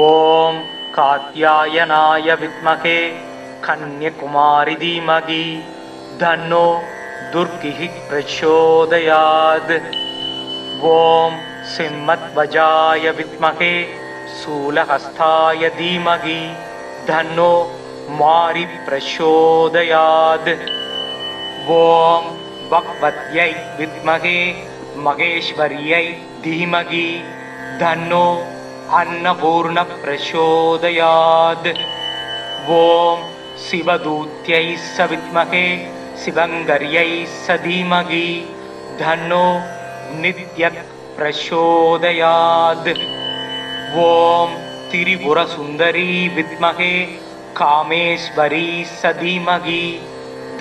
ஓம் காத்யாயனாய வித்மகே கன்யகுமாரி தீமகி தன்னோ துர்கிஹி பிரச்சோதயாத். ஓம் சிம்மத்வஜாய வித்மகே சூலஹஸ்தாய தீமகி தன்னோ மாரி பிரச்சோதயாத். ஓம் பக்வத்யை வித்மகே மகேஸ்வர்யை தீமகி தன்னோ अन्नपूर्ण प्रचोदयात्. ओम शिवदूत्यै सविद्महे शिवंगर्यै सधीमहि धन्नो नित्य प्रचोदयात्. ओम त्रिपुरसुंदरी विद्महे कामेश्वरी सधीमहि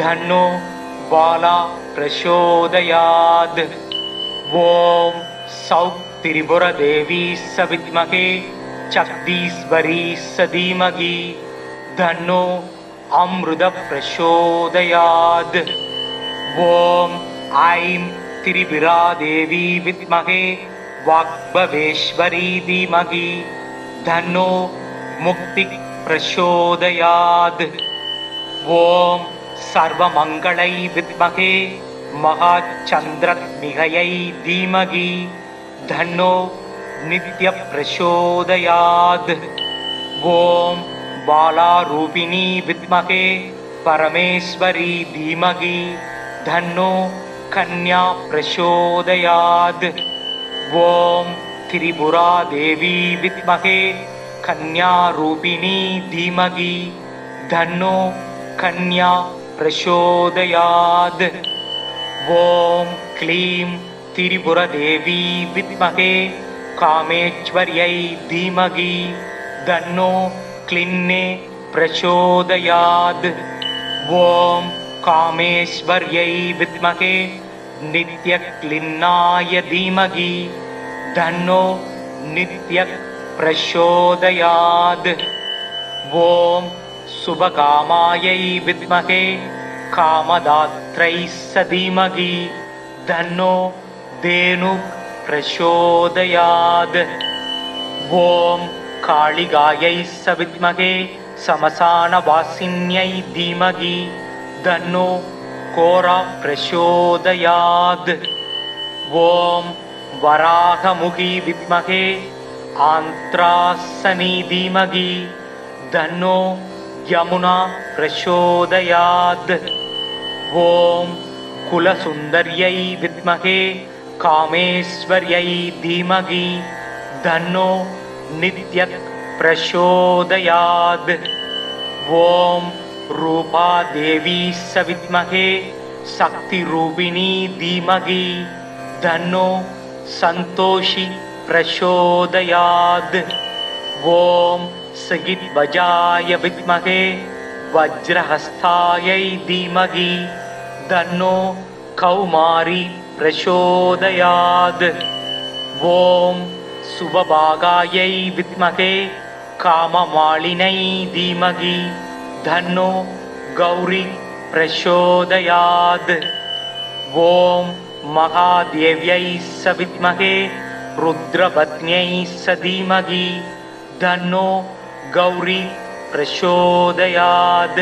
धन्नो बाला प्रचोदयात्. ओम सौक् त्रिपुरा देवी सविद्महे चक्दीश्वरी सधीमहि धन्नो अमृत प्रचोदयात्. ओम ऐं त्रिपुरा देवी विद्महे वाग्भवेश्वरी धीमहि धन्नो मुक्ति प्रचोदयात्. ओम सर्वमंगलै विद्महे महाचंद्रग्निहयै धीमहि धन्नो नित्य प्रचोदयात्. ओम बालारूपिणी विद्महे परमेश्वरी धीमहि धन्नो कन्या प्रचोदयात्. ओम त्रिपुरा देवी विद्महे कन्यारूपिणी धीमहि धन्नो कन्या प्रचोदयात्. ओम क्लीं त्रिपुरा देवी विद्महे कामेश्वर्यै धीमहि धन्नो क्लिन्ने प्रचोदयात्. ओम कामेश्वर्यै विद्महे नित्यक्लिन्नाय धीमहि धन्नो नित्य प्रचोदयात्. ओम शुभकामायै विद्महे कामदात्रै सधीमहि धन्नो धेनु प्रचोदयात्. ओम कालिकायै सविद्महे समसानवासिन्यै धीमहि धन्नो कोरा प्रचोदयात्. ओम वराहमुखी विद्महे आन्त्रासनी धीमहि धन्नो यमुना प्रचोदयात्. ओम कुलसुंदर्यै विद्महे कामेश्वर्यै धीमहि धन्नो नित्य प्रचोदयात्. ओम रूपा देवी सविद्महे शक्तिरूपिणी धीमहि धन्नो संतोषी प्रचोदयात्. ओम सगिद्वजाय विद्महे वज्रहस्तायै धीमहि धन्नो कौमारी प्रचोदयात्. ओम सुभभागायै विद्महे काममालिन्यै धीमहि धन्नो गौरी प्रचोदयात्. ओम महादेव्यै सविद्महे रुद्रपत्न्यै सधीमहि धन्नो गौरी प्रचोदयात्.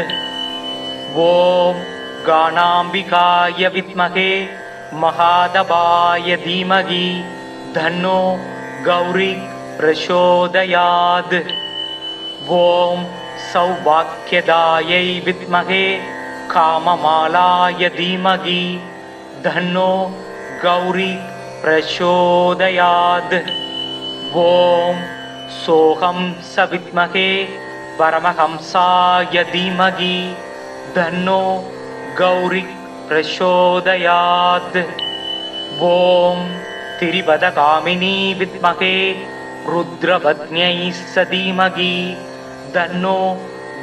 ओम गानाम्बिकाय विद्महे महादेवाय धीमहि धन्नो गौरी प्रचोदयात्. ओम सौभाग्यदायै विद्महे काममालाय धीमहि धन्नो गौरी प्रचोदयात्. ओम सोहं सविद्महे परमहंसाय धीमहि धन्नो गौरी प्रचोदयात्. ओम त्रिपदकामिनी विद्महे रुद्रपत्न्यै सधीमहि धन्नो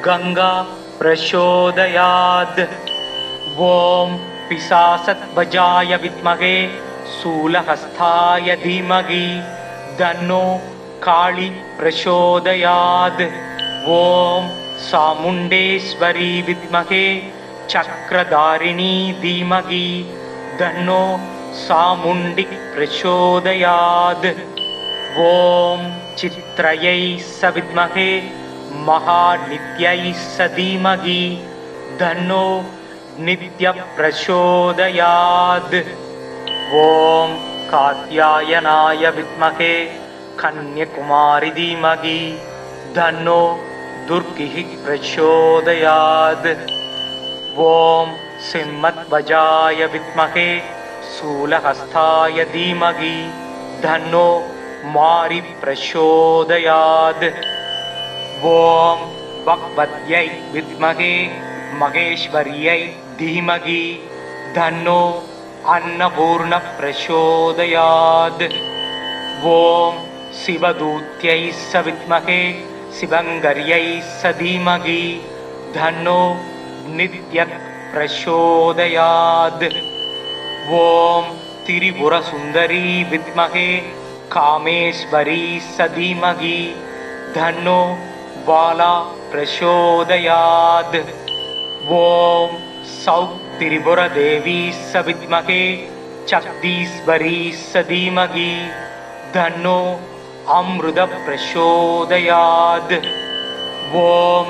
गंगा प्रचोदयात्. ओम पिशाचध्वजाय विद्महे शूलहस्ताय धीमहि धन्नो काली प्रचोदयात्. ओम चामुण्डेश्वरी विद्महे चक्रधारिणी धीमहि धन्नो चामुण्डी प्रचोदयात्. ॐ चित्रयै सविद्महे महानित्यै सधीमहि तन्नो नित्यप्रचोदयात्। ॐ कात्यायनाय विद्महे कन्याकुमारी धीमहि तन्नो दुर्गिः प्रचोदयात्। ॐ सिंहध्वजाय विद्महे शूलहस्ताय धीमहि तन्नो मारी प्रचोदयात्। ॐ भगवत्यै विद्महे महेश्वर्यै धीमहि तन्नो अन्नपूर्ण प्रचोदयात्। ॐ शिवदूत्यै सविद्महे शिवङ्कर्यै धीमहि तन्नो नित्य प्रचोदयात्। ॐ त्रिपुरसुन्दरी विद्महे कामेश्वरी धीमहि तन्नो बाला प्रचोदयात्। ॐ सौत्त्रिपुरदेवी सविद्महे शक्तीश्वरी धीमहि तन्नो अमृत प्रचोदयात्। ॐ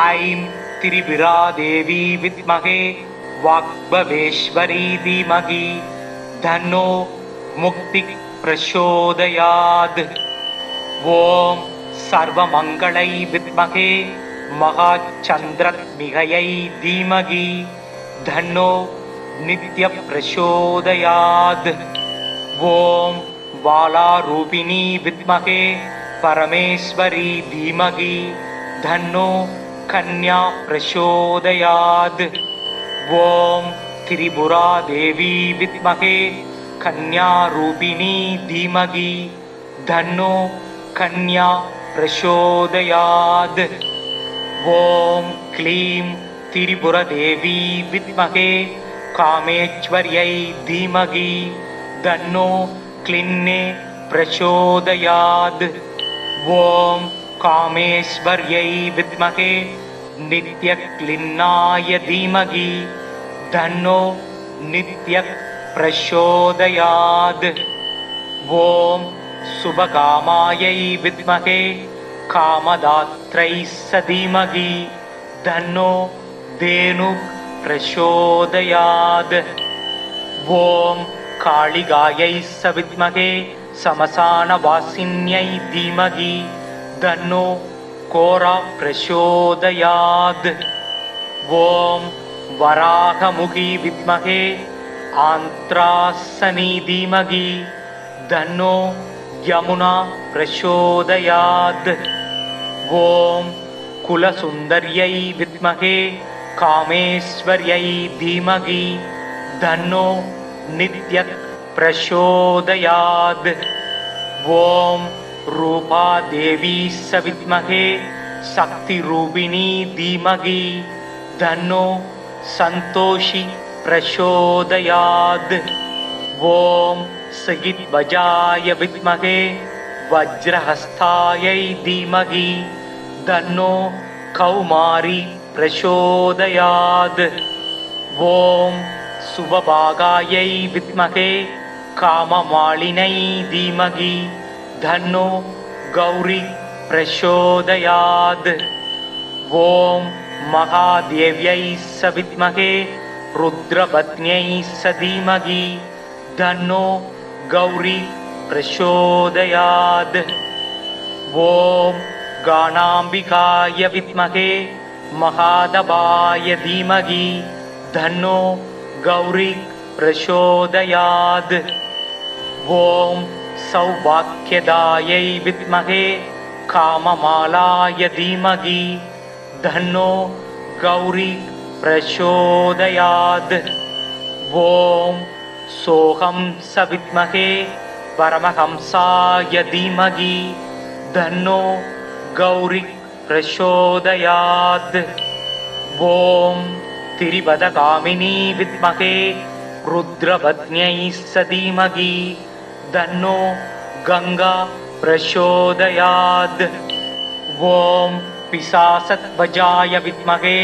ऐं त्रिपुरादेवी विद्महे वाग्भवेश्वरी धीमहि तन्नो मुक्ति प्रचोदयात्। ॐ सर्वमङ्गलै विद्महे महाचन्द्रत्मिकयै धीमहि तन्नो नित्यप्रचोदयात्। ॐ बालारूपिणी विद्महे परमेश्वरी धीमहि तन्नो कन्या प्रचोदयात्। ॐ त्रिपुरादेवी विद्महे कन्यारूपिणी धीमहि तन्नो कन्या प्रचोदयात्। ॐ क्लीं त्रिपुरदेवी विद्महे कामेश्वर्यै धीमहि तन्नो क्लिन्ने प्रचोदयात्। ॐ कामेश्वर्यै विद्महे नित्यक्लिन्नाय धीमहि तन्नो नित्य प्रचोदयात्। ॐ शुभकामायै विद्महे कामदात्रै धीमहि तन्नो धेनु प्रचोदयात्। ॐ कालिकायै विद्महे श्मशानवासिन्यै धीमहि तन्नो कोरा प्रचोदयात्। ॐ वराहमुखी विद्महे आन्त्रासनी धीमहि तन्नो यमुना प्रचोदयात्। ॐ कुलसुन्दर्यै विद्महे कामेश्वर्यै धीमहि तन्नो नित्य प्रचोदयात्। ॐ रूपादेवी विद्महे शक्तिरूपिणी धीमहि तन्नो सन्तोषी प्रचोदयात्। ॐ सगिध्वजाय विद्महे वज्रहस्तायै धीमहि तन्नो कौमारी प्रचोदयात्। ॐ शुभभागायै विद्महे काममालिनै धीमहि तन्नो गौरी प्रचोदयात्। ॐ महादेव्यै विद्महे रुद्रपत्न्यै धीमहि तन्नो गौरी प्रचोदयात्। ॐ गाणाम्बिकाय विद्महे महादेवाय धीमहि तन्नो गौरी प्रचोदयात्। ॐ सौभाग्यदायै विद्महे काममालाय धीमहि तन्नो गौरी प्रचोदयात्। ॐ सोऽहं विद्महे परमहंसाय धीमहि तन्नो गौरी प्रचोदयात्। ॐ त्रिपदकामिनी विद्महे रुद्रपत्न्यै धीमहि तन्नो गंगा प्रचोदयात्। ॐ पिशाचध्वजाय विद्महे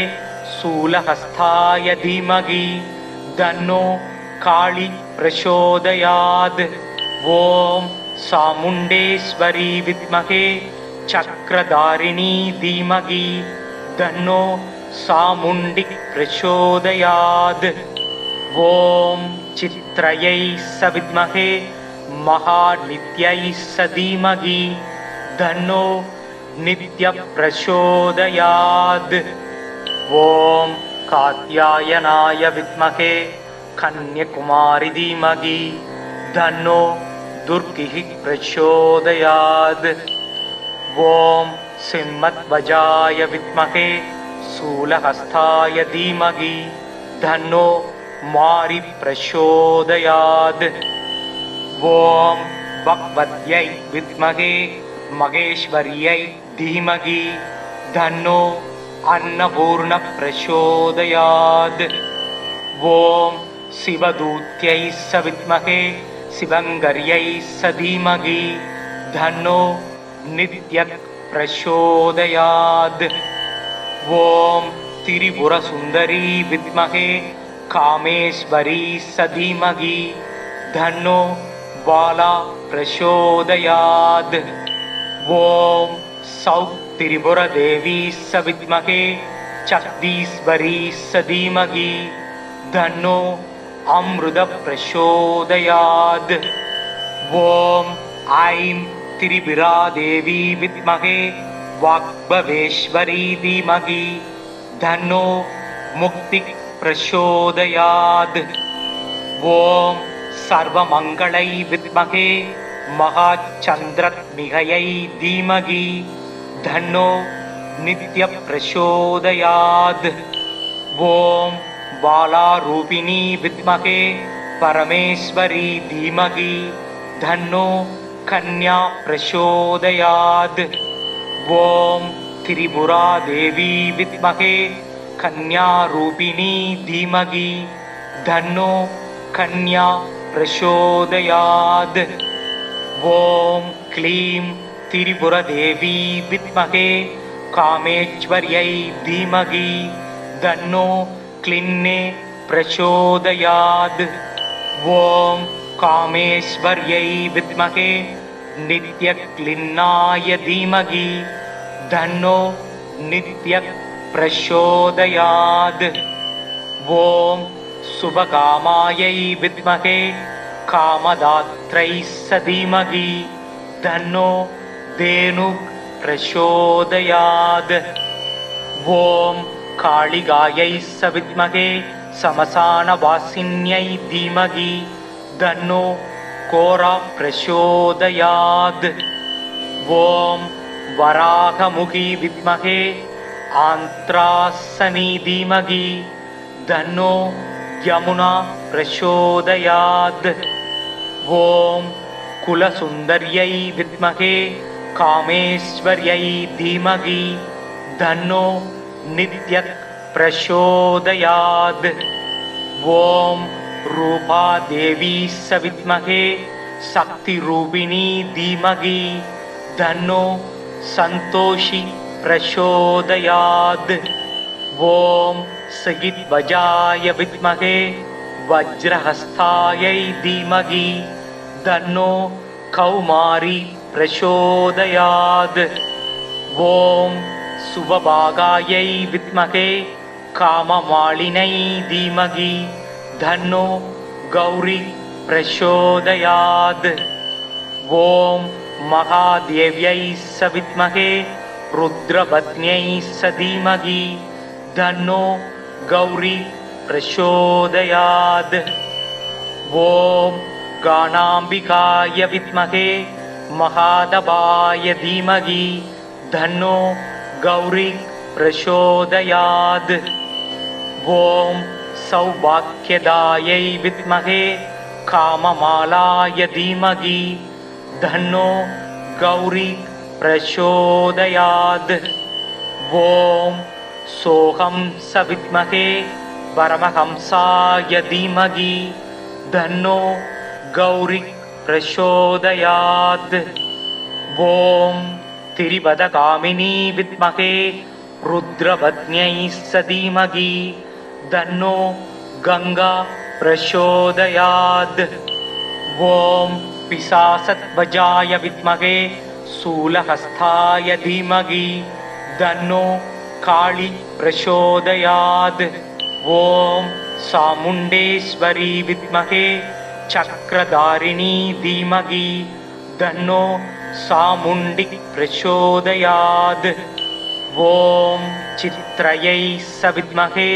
शूलहस्ताय धीमहि तन्नो काली प्रचोदयात्। ॐ சாமுண்டேஸ்வரி வித்மகே சக்ரதாரிணி தீமகி தன்னோ சாமுண்டி பிரச்சோதயாத். ஓம் சித்ரயை சவித்மகே மகாநித்யை சதீமகி தன்னோ நித்ய பிரச்சோதயாத். ஓம் காத்யாயனாய வித்மகே கன்யகுமாரி தீமகி தன்னோ துர்கிஹி பிரச்சோதயாத். ஓம் சிம்மத்வஜாய வித்மகே சூலஹஸ்தாய தீமகி தன்னோ மாரி பிரச்சோதயாத். ஓம் பக்வத்யை வித்மகே மகேஸ்வர்யை தீமகி தன்னோ अन्नपूर्ण प्रचोदयात्. ஓம் சிவதூத்யை சவித்மகே சிவங்கர்யை சதீமகி தன்னோ நித்ய பிரச்சோதயாத். ஓம் திரிபுர சுந்தரி வித்மகே காமேஸ்வரி சதீமகி தன்னோ பாலா பிரச்சோதயாத். ஓம் சௌத் திரிபுர தேவி சவித்மகே சக்தீஸ்வரி சதீமகி தன்னோ அம்ருத பிரச்சோதயாத். ஓம் ஐம் திரிபுரா தேவி வித்மகே வாக்பவேஸ்வரி தீமகி தன்னோ முக்தி பிரச்சோதயாத். ஓம் சர்வமங்களை வித்மகே மகாச்சந்திரத்மிகையை தீமகி தன்னோ நித்ய பிரச்சோதயாத். ஓம் பாலாரூபிணி வித்மகே பரமேஸ்வரி தீமகி தன்னோ கன்யா பிரச்சோதயாத். ஓம் திரிபுரா தேவி வித்மகே கன்யாரூபிணி தீமகி தன்னோ கன்யா பிரச்சோதயாத். ஓம் க்ளீம் திரிபுர தேவி வித்மகே காமேஸ்வர்யை தீமகி தன்னோ क्लिन्ने प्रचोदयात्. ओम कामेश्वर्यै विद्महे नित्यक्लिन्नाय धीमहि तन्नो नित्य प्रचोदयात्. ओम शुभकामायै विद्महे कामदात्रै धीमहि तन्नो धेनु प्रचोदयात्. ओम कालिगायै सविद्महे समसानवासिन्यै धीमहि तन्नो कोरा प्रचोदयात्. ओम वराहमुखी विद्महे आन्त्रासनी धीमहि तन्नो यमुना प्रचोदयात्. ओम कुलसुन्दर्यै विद्महे कामेश्वर्यै धीमहि तन्नो नित्य प्रचोदयात्. ओम रूपा देवी सविद्महे शक्ति रूपिणी धीमहि तन्नो संतोषी प्रचोदयात्. ओम सगिद्वजाय विद्महे वज्रहस्तायै धीमहि तन्नो कौमारी प्रचोदयात्. ओम सुभभागायै विद्महे काममालिनै धीमहि तन्नो गौरी प्रचोदयात्. ओम महादेव्यै सविद्महे रुद्रपत्न्यै धीमहि तन्नो गौरी प्रचोदयात्. ओम गानाम्बिकाय विद्महे महादबाय धीमहि तन्नो गौरी प्रचोदयात्. ओम सौभाग्यदायै विद्महे काममालाय धीमहि तन्नो गौरी प्रचोदयात्. ओम सोहं सविद्महे परमहंसाय धीमहि तन्नो गौरी प्रचोदयात्. ओम तिरिपदकामिनी विद्महे रुद्रपत्न्यै धीमहि तन्नो गंगा प्रचोदयात्. ओम पिशाचध्वजाय विद्महे शूलहस्ताय धीमहि तन्नो काली प्रचोदयात्। ॐ चामुण्डेश्वरी विद्महे चक्रधारिणी धीमहि तन्नो चामुण्डी प्रचोदयात्। ॐ चित्रयै सविद्महे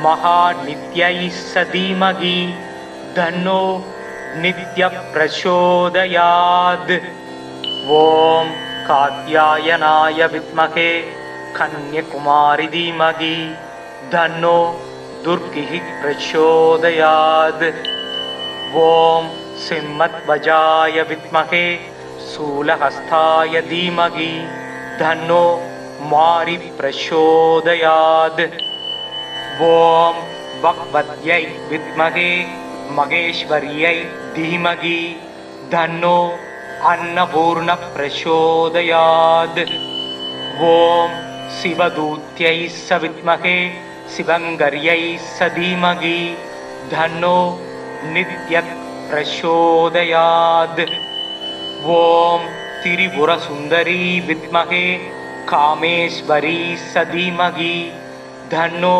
महानित्यै सधीमहि तन्नो नित्यप्रचोदयात्। ॐ कात्यायनाय विद्महे कन्याकुमारी धीमहि तन्नो दुर्गिः प्रचोदयात्। ॐ सिंहध्वजाय विद्महे शूलहस्ताय धीमहि तन्नो मारी प्रचोदयात्। ॐ भगवत्यै विद्महे महेश्वर्यै धीमहि तन्नो अन्नपूर्ण प्रचोदयात्। ॐ शिवदूत्यै सविद्महे शिवङ्गर्यै सधीमहि तन्नो नित्य प्रचोदयात्। ॐ त्रिपुरसुन्दरी विद्महे कामेश्वरी सधीमहि तन्नो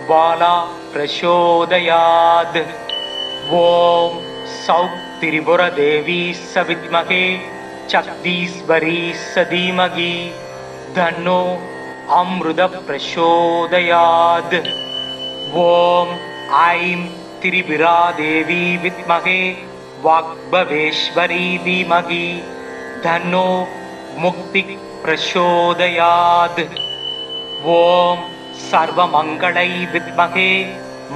बाला प्रचोदयात्। ॐ सौत्त्रिपुरदेवी सविद्महे शक्तीश्वरी सधीमहि तन्नो अमृत प्रचोदयात्। ॐ ऐं त्रिपुरा देवी विद्महे वाग्भवेश्वरी धीमहि तन्नो मुक्ति प्रचोदयात्। ॐ सर्वमङ्गलै विद्महे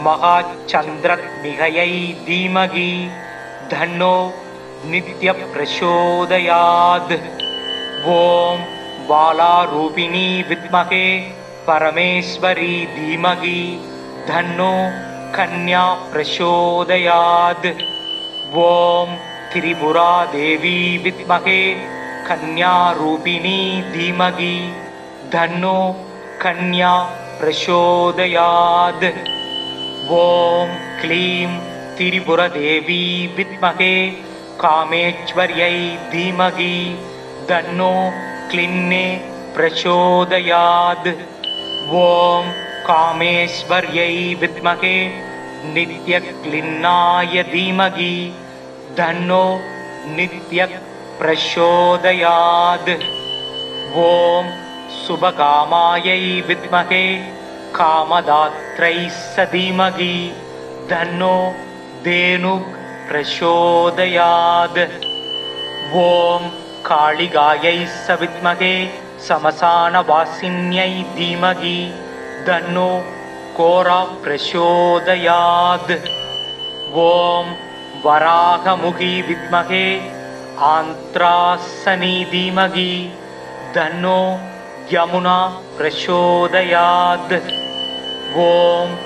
महाचन्द्रत्मिकयै धीमहि तन्नो नित्य प्रचोदयात्। ॐ बालारूपिणी विद्महे परमेश्वरी धीमहि तन्नो कन्या प्रचोदयात्। ॐ त्रिपुरा देवी विद्महे कन्यारूपिणी धीमहि तन्नो कन्या प्रचोदयात्। ॐ क्लीं त्रिपुरदेवी विद्महे कामेश्वर्यै धीमहि तन्नो क्लिन्ने प्रचोदयात्। ॐ कामेश्वर्यै विद्महे नित्यक्लिन्नाय धीमहि तन्नो नित्य प्रचोदयात्। ॐ शुभकामायै विद्महे कामदात्रै सधीमहि तन्नो धेनुः प्रचोदयात्। ॐ कालिकायै सविद्महे श्मशानवासिन्यै धीमहि तन्नो घोरा प्रचोदयात्। ॐ वराहमुखी विद्महे आन्त्रासनी धीमहि तन्नो यमुना प्रचोदयात्। ॐ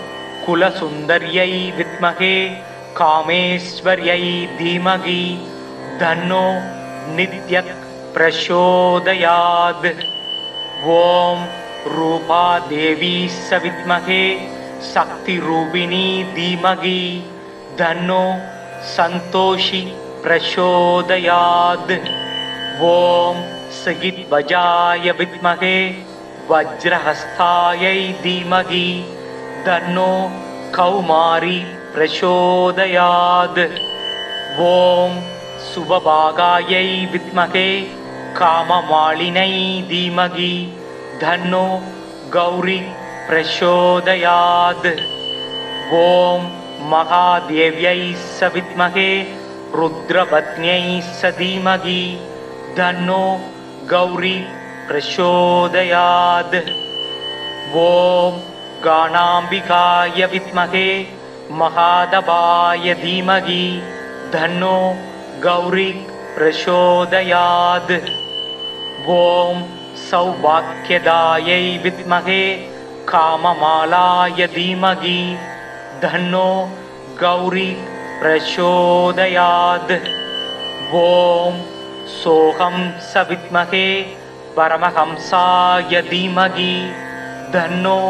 कुलसुन्दर्यै विद्महे कामेश्वर्यै धीमहि तन्नो नित्य प्रचोदयात्। ॐ रूपादेवी सविद्महे शक्तिरूपिणी धीमहि तन्नो सन्तोषी प्रचोदयात्। ॐ सगिध्वजाय विद्महे वज्रहस्तायै धीमहि तन्नो कौमारी प्रचोदयात्। ॐ सुभभागायै विद्महे काममालिनै धीमहि तन्नो गौरी प्रचोदयात्। ॐ महादेव्यै सविद्महे रुद्रपत्न्यै सधीमहि तन्नो गौरी प्रचोदयात्। ॐ गाणाम्बिकाय विद्महे महादेवाय धीमहि तन्नो गौरी प्रचोदयात्। ॐ सौभाग्यदायै विद्महे काममालाय धीमहि तन्नो गौरी प्रचोदयात्। ॐ सोऽहं सविद्महे परमहंसाय धीमहि तन्नो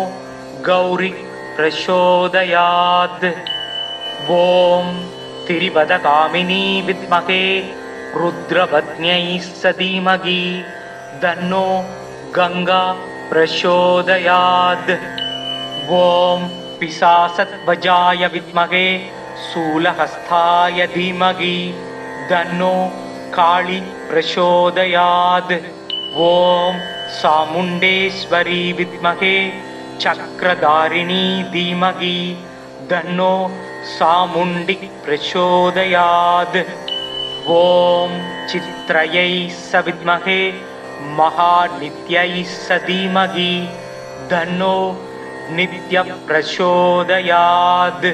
गौरी प्रचोदयात्। ॐ திரிபதகாமினி வித்மகே ருத்ரபத்ன்யை சதீமகி தன்னோ கங்கா பிரசோதயாத். ஓம் பிசாசத்வஜாய வித்மகே சூலஹஸ்தாய தீமகி தன்னோ காளி பிரசோதயாத். ஓம் சாமுண்டேஸ்வரி வித்மகே சக்ரதாரிணி தீமகி தன்னோ சாமுண்டி பிரசோதயாத். ஓம் சித்ரயை சவித்மகே மகாநித்யை சதீமகி தன்னோ நித்ய பிரசோதயாத்.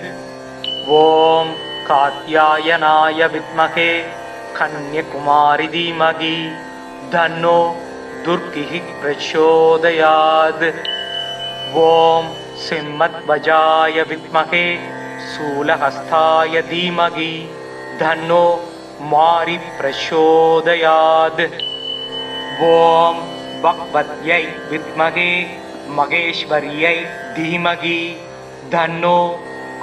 ஓம் காத்யாயனாய வித்மகே கன்யகுமாரி தீமகி தன்னோ துர்கி பிரசோதயாத். ஓம் சிம்மத்வஜாய வித்மகே சூலஹஸ்தாய தீமகி தன்னோ மாரி பிரசோதயாத். ஓம் பக்வத்யை வித்மகே மகேஸ்வர்யை தீமகி தன்னோ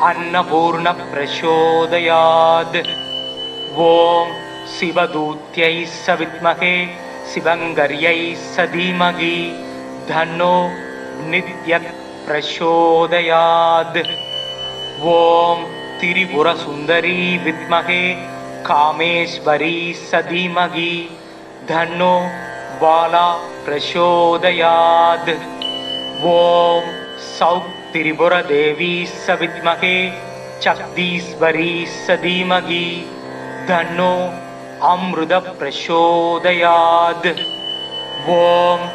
அன்னபூர்ண பிரசோதயாத். ஓம் சிவதூத்யை சவித்மகே சிவங்கர்யை சதீமகி தன்னோ நித்ய பிரசோதயாத். ஓம் திரிபுர சுந்தரி வித்மகே காமேஸ்வரி சதீமகி தன்னோ பாலா பிரசோதயாத். ஓம் சௌக் திரிபுர தேவி சவித்மகே சக்தீஸ்வரி சதீமகி தன்னோ அம்ருத பிரசோதயாத். ஓம்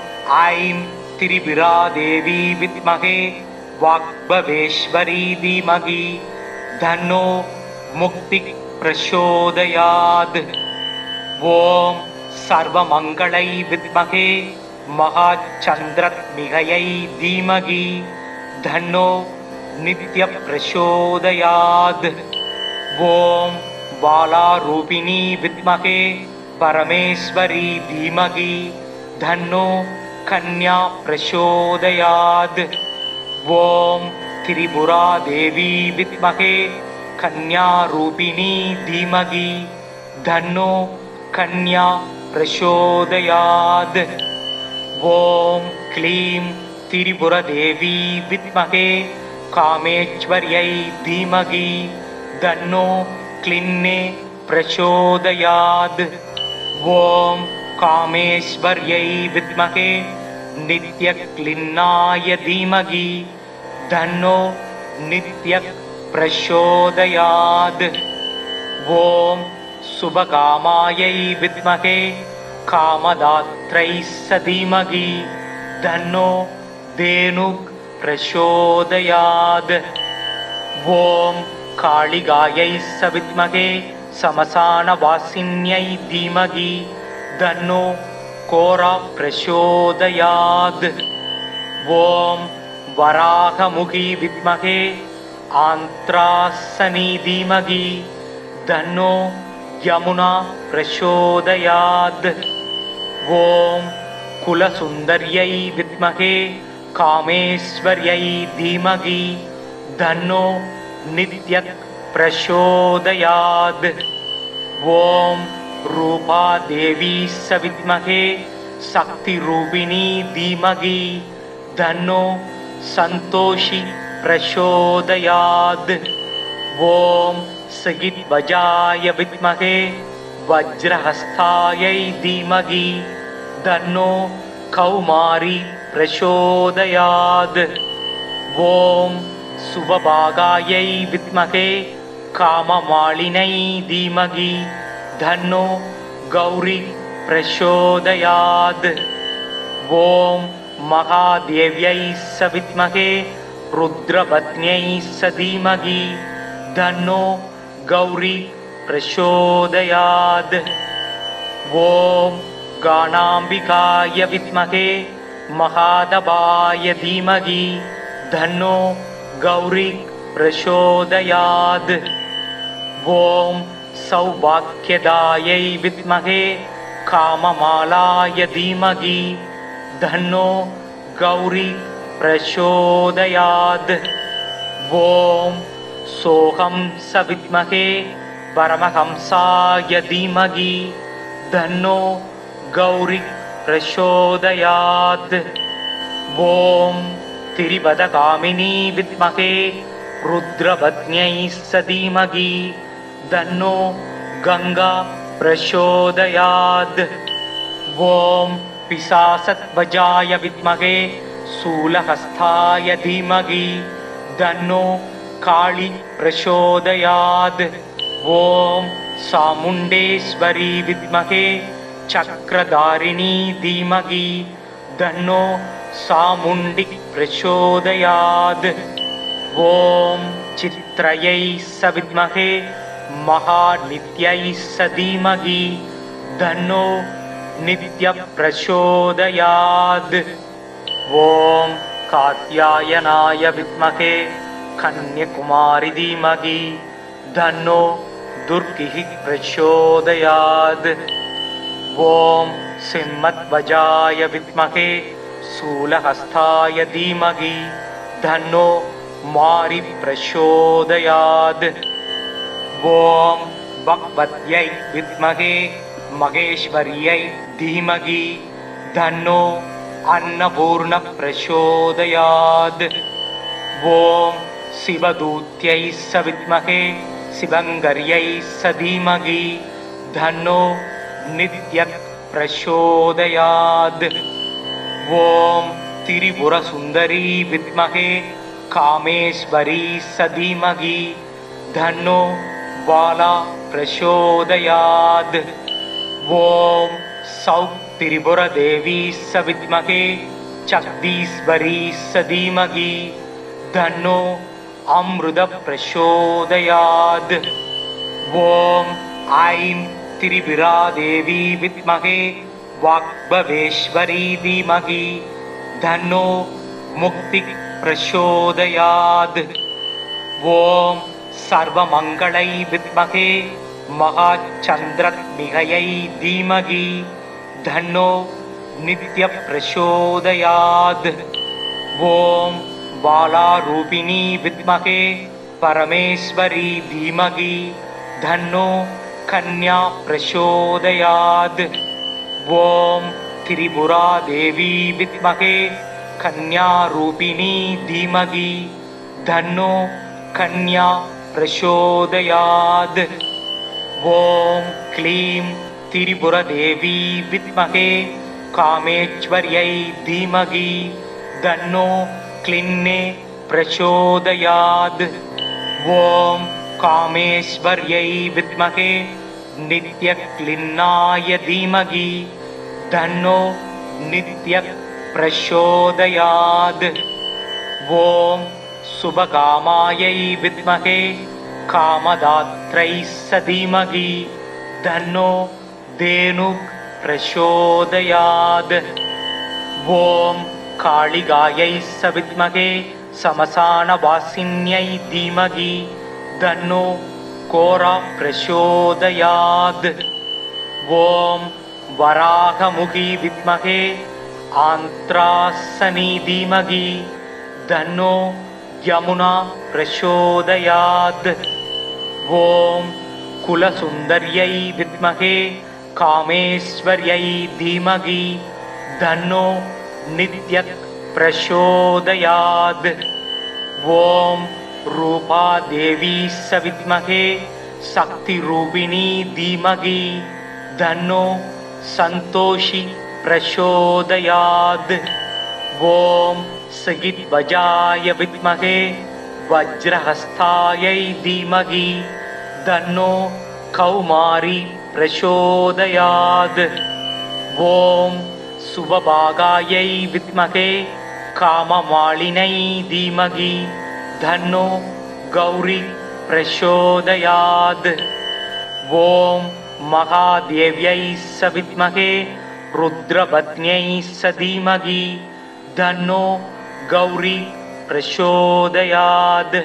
ஐம் திரிபுரா தேவி வித்மகே வாக்பவேஸ்வரி தீமகி தன்னோ முக்தி பிரசோதயாத். ஓம் சர்வமங்களை வித்மகே மகாச்சந்திரத்மிகையை தீமகி தன்னோ நித்ய பிரசோதயாத். ஓம் பாலாரூபிணி வித்மகே பரமேஸ்வரி தீமகி தன்னோ கன்யா பிரசோதயாத். ஓம் திரிபுரா தேவி வித்மகே கன்யாரூபிணி தீமகி தன்னோ கன்யா பிரசோதயாத். ஓம் க்ளீம் திரிபுர தேவி வித்மகே காமேஸ்வர்யை தீமகி தன்னோ க்ளின்னே பிரசோதயாத். ஓம் காமேஸ்வர்யை வித்மகே நித்ய க்ளின்னாய தீமகி தன்னோ நித்ய பிரசோதயாத். ஓம் சுபகாமாயை வித்மகே காமதாத்ரை சதீமகி தன்னோ தேனுக் பிரசோதயாத். ஓம் காளிகாயை சவித்மகே சமசானவாசின்யை தீமகி தன்னோ கோரா பிரசோதயாத். ஓம் வராகமுகி வித்மகே ஆந்த்ராசனி தீமகி தன்னோ யமுனா பிரசோதயாத். ஓம் குலசுந்தர்யை வித்மகே காமேஸ்வர்யை தீமகி தன்னோ நித்ய பிரசோதயாத். ஓம் ரூபா தேவி சவித்மகே சக்தி ரூபிணி தீமகி தன்னோ சந்தோஷி பிரசோதயாத். ஓம் சகித்வஜாய வித்மகே வஜ்ரஹஸ்தாயை தீமகி தன்னோ கௌமாரி பிரசோதயாத். ஓம் சுபபாகாயை வித்மகே காமமாலினை தீமகி தன்னோ கௌரி பிரசோதயாத். ஓம் மகாதேவ்யை சவித்மகே ருத்ரபத்ன்யை சதீமகி தன்னோ கௌரி பிரசோதயாத். ஓம் காணாம்பிகாய வித்மகே மகாதபாய தீமகி தன்னோ கௌரி பிரசோதயாத். ஓம் சௌபாக்கியதாயை வித்மகே காமமாலாய தீமகி தன்னோ கௌரி பிரசோதயாத். ஓம் சோகம் சவித்மகே परमहंसाय धीमहि तन्नो गौरी प्रचोदयात्। ॐ तिरिपदकामिनी विद्महे रुद्रपत्न्यै धीमहि तन्नो गंगा प्रचोदयात्। ॐ पिशाचध्वजाय विद्महे शूलहस्ताय धीमहि तन्नो काली प्रचोदयात्। ॐ चामुण्डेश्वरी विद्महे चक्रधारिणी धीमहि तन्नो चामुण्डी प्रचोदयात्। ॐ चित्रयै विद्महे महानित्यै धीमहि तन्नो नित्यप्रचोदयात्। ॐ कात्यायनाय विद्महे कन्याकुमारी धीमहि तन्नो दुर्गिः प्रचोदयात्। ॐ सिंहध्वजाय विद्महे शूलहस्ताय धीमहि तन्नो मारी प्रचोदयात्। ॐ भगवत्यै विद्महे महेश्वर्यै धीमहि तन्नो अन्नपूर्ण प्रचोदयात्। ॐ शिवदूत्यै विद्महे शिवङ्गर्यै धीमहि तन्नो नित्य प्रचोदयात्। ॐ त्रिपुरसुन्दरी विद्महे कामेश्वरी धीमहि तन्नो बाला प्रचोदयात्। ॐ सौत्त्रिपुरदेवी विद्महे जगदीश्वरी धीमहि तन्नो अमृत प्रचोदयात्। ॐ ऐं त्रिपुरा देवी विद्महे वाग्भवेश्वरी धीमहि तन्नो मुक्ति प्रचोदयात्। ॐ सर्वमङ्गलै विद्महे महाचन्द्रत्मिकै धीमहि तन्नो नित्य प्रचोदयात्। ॐ बालारूपिणी विद्महे परमेश्वरी धीमहि तन्नो कन्या प्रचोदयात्। ॐ त्रिपुरा देवी विद्महे कन्यारूपिणी धीमहि तन्नो कन्या प्रचोदयात्। ॐ क्लीं त्रिपुरदेवी विद्महे कामेश्वर्यै धीमहि तन्नो क्लिन्ने प्रचोदयात्। ॐ कामेश्वर्यै विद्महे नित्यक्लिन्नाय धीमहि तन्नो नित्य प्रचोदयात्। ॐ शुभकामायै विद्महे कामदात्रै धीमहि तन्नो धेनुः प्रचोदयात्। ॐ कालिकायै विद्महे श्मशानवासिन्यै धीमहि तन्नो घोरा प्रचोदयात्। ॐ वराहमुखी विद्महे आन्त्रासनी धीमहि तन्नो यमुना प्रचोदयात्। ॐ कुलसुन्दर्यै विद्महे कामेश्वर्यै धीमहि तन्नो नित्य प्रचोदयात्। ॐ रूपादेवी विद्महे शक्तिरूपिणी धीमहि तन्नो संतोषी प्रचोदयात्। ॐ सगिध्वजाय विद्महे वज्रहस्तायै धीमहि तन्नो कौमारी प्रचोदयात्। ॐ शुभभागायै विद्महे काममालिनै धीमहि तन्नो गौरी प्रचोदयात्। ॐ महादेव्यै विद्महे रुद्रपत्न्यै धीमहि तन्नो गौरी प्रचोदयात्।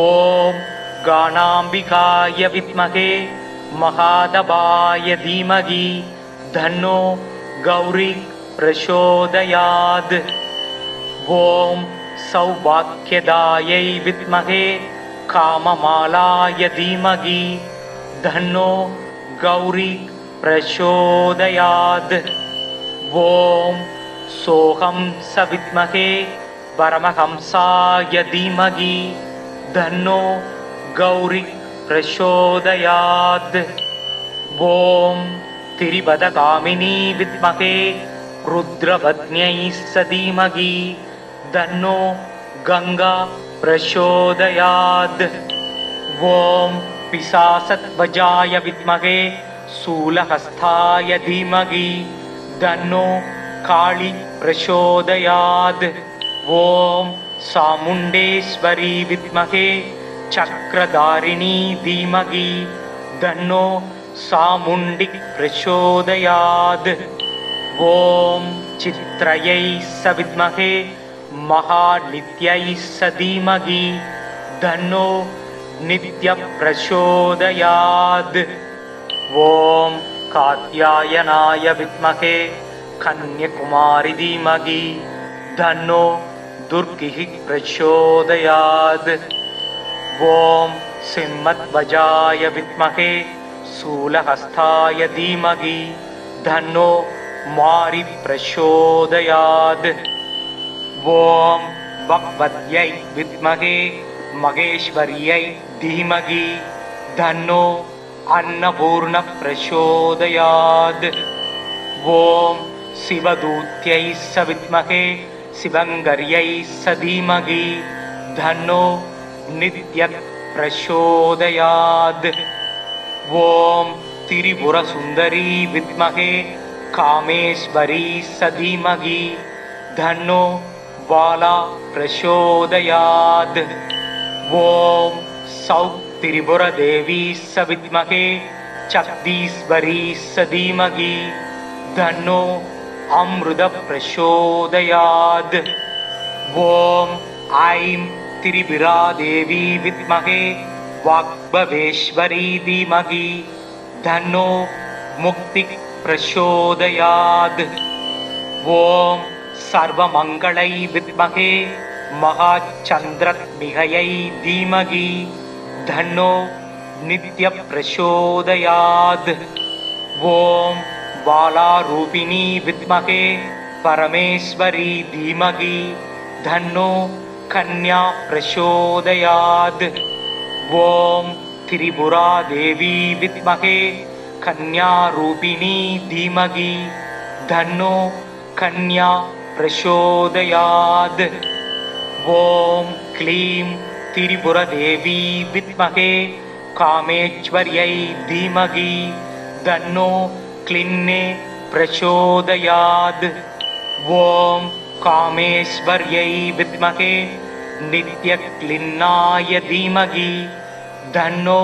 ॐ गाणाम्बिकाय विद्महे महादेवाय धीमहि तन्नो गौरी प्रचोदयात्। ॐ सौभाग्यदायै विद्महे काममालाय धीमहि धन्नो गौरी प्रचोदयात्। ॐ सोऽहं सविद्महे परमहंसाय धीमहि धन्नो गौरी प्रचोदयात्। ॐ तिरिपदगामिनी विद्महे रुद्रपत्न्यै धीमहि धन्नो गंगा प्रचोदयात्। ॐ पिशाचध्वजाय विद्महे शूलहस्ताय धीमहि धन्नो काली प्रचोदयात्। ॐ चामुण्डेश्वरी विद्महे चक्रधारिणी धीमहि धन्नो चामुण्डी प्रचोदयात्। ॐ चित्रयै विद्महे महानित्यै धीमहि धन्नो नित्य प्रचोदयात्। ॐ कात्यायनाय विद्महे कन्याकुमारी धीमहि धन्नो दुर्गिः प्रचोदयात्। ॐ सिंहध्वजाय विद्महे शूलहस्ताय धीमहि धन्नो मारी प्रचोदयात्। ॐ भगवत्यै विद्महे महेश्वर्यै धीमहि धन्नो अन्नपूर्ण प्रचोदयात्। ॐ शिवदूत्यै विद्महे शिवङ्गर्यै धीमहि धन्नो नित्य प्रचोदयात्। ॐ त्रिपुरसुन्दरी विद्महे कामेश्वरी धीमहि धन्नो बाला प्रचोदयात्। ॐ सौत्त्रिपुरदेवी विद्महे जगदीश्वरी धीमहि धन्नो अमृत प्रचोदयात्। ॐ ऐं त्रिपुरा देवी विद्महे वाग्भवेश्वरी धीमहि धन्नो मुक्ति प्रचोदयात्। ॐ सर्वमङ्गलै विद्महे महाचन्द्रद्विहयै धीमहि धन्नो नित्य प्रचोदयात्। ॐ बालारूपिणी विद्महे परमेश्वरी धीमहि धन्नो कन्या प्रचोदयात्। ॐ त्रिपुरा देवी विद्महे कन्यारूपिणी धीमहि धन्नो कन्या प्रचोदयात्। ॐ क्लीं त्रिपुरदेवी विद्महे कामेश्वर्यै धीमहि धन्नो क्लिन्ने प्रचोदयात्। ॐ कामेश्वर्यै विद्महे नित्यक्लिन्नाय धीमहि धन्नो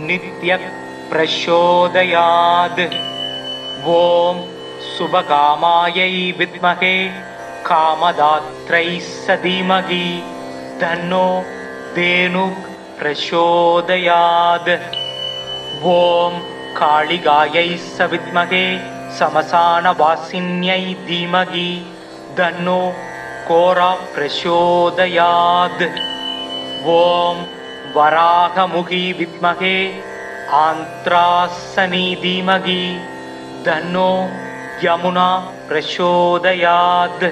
नित्य प्रचोदयात्। ॐ शुभकामायै विद्महे कामदात्रै धीमहि धन्नो धेनु प्रचोदयात्। ॐ कालिकायै विद्महे श्मशानवासिन्यै धीमहि धन्नो कोरा प्रचोदयात्। ॐ वराहमुखी विद्महे आन्त्रासनी धीमहि धन्नो यमुना प्रचोदयात्।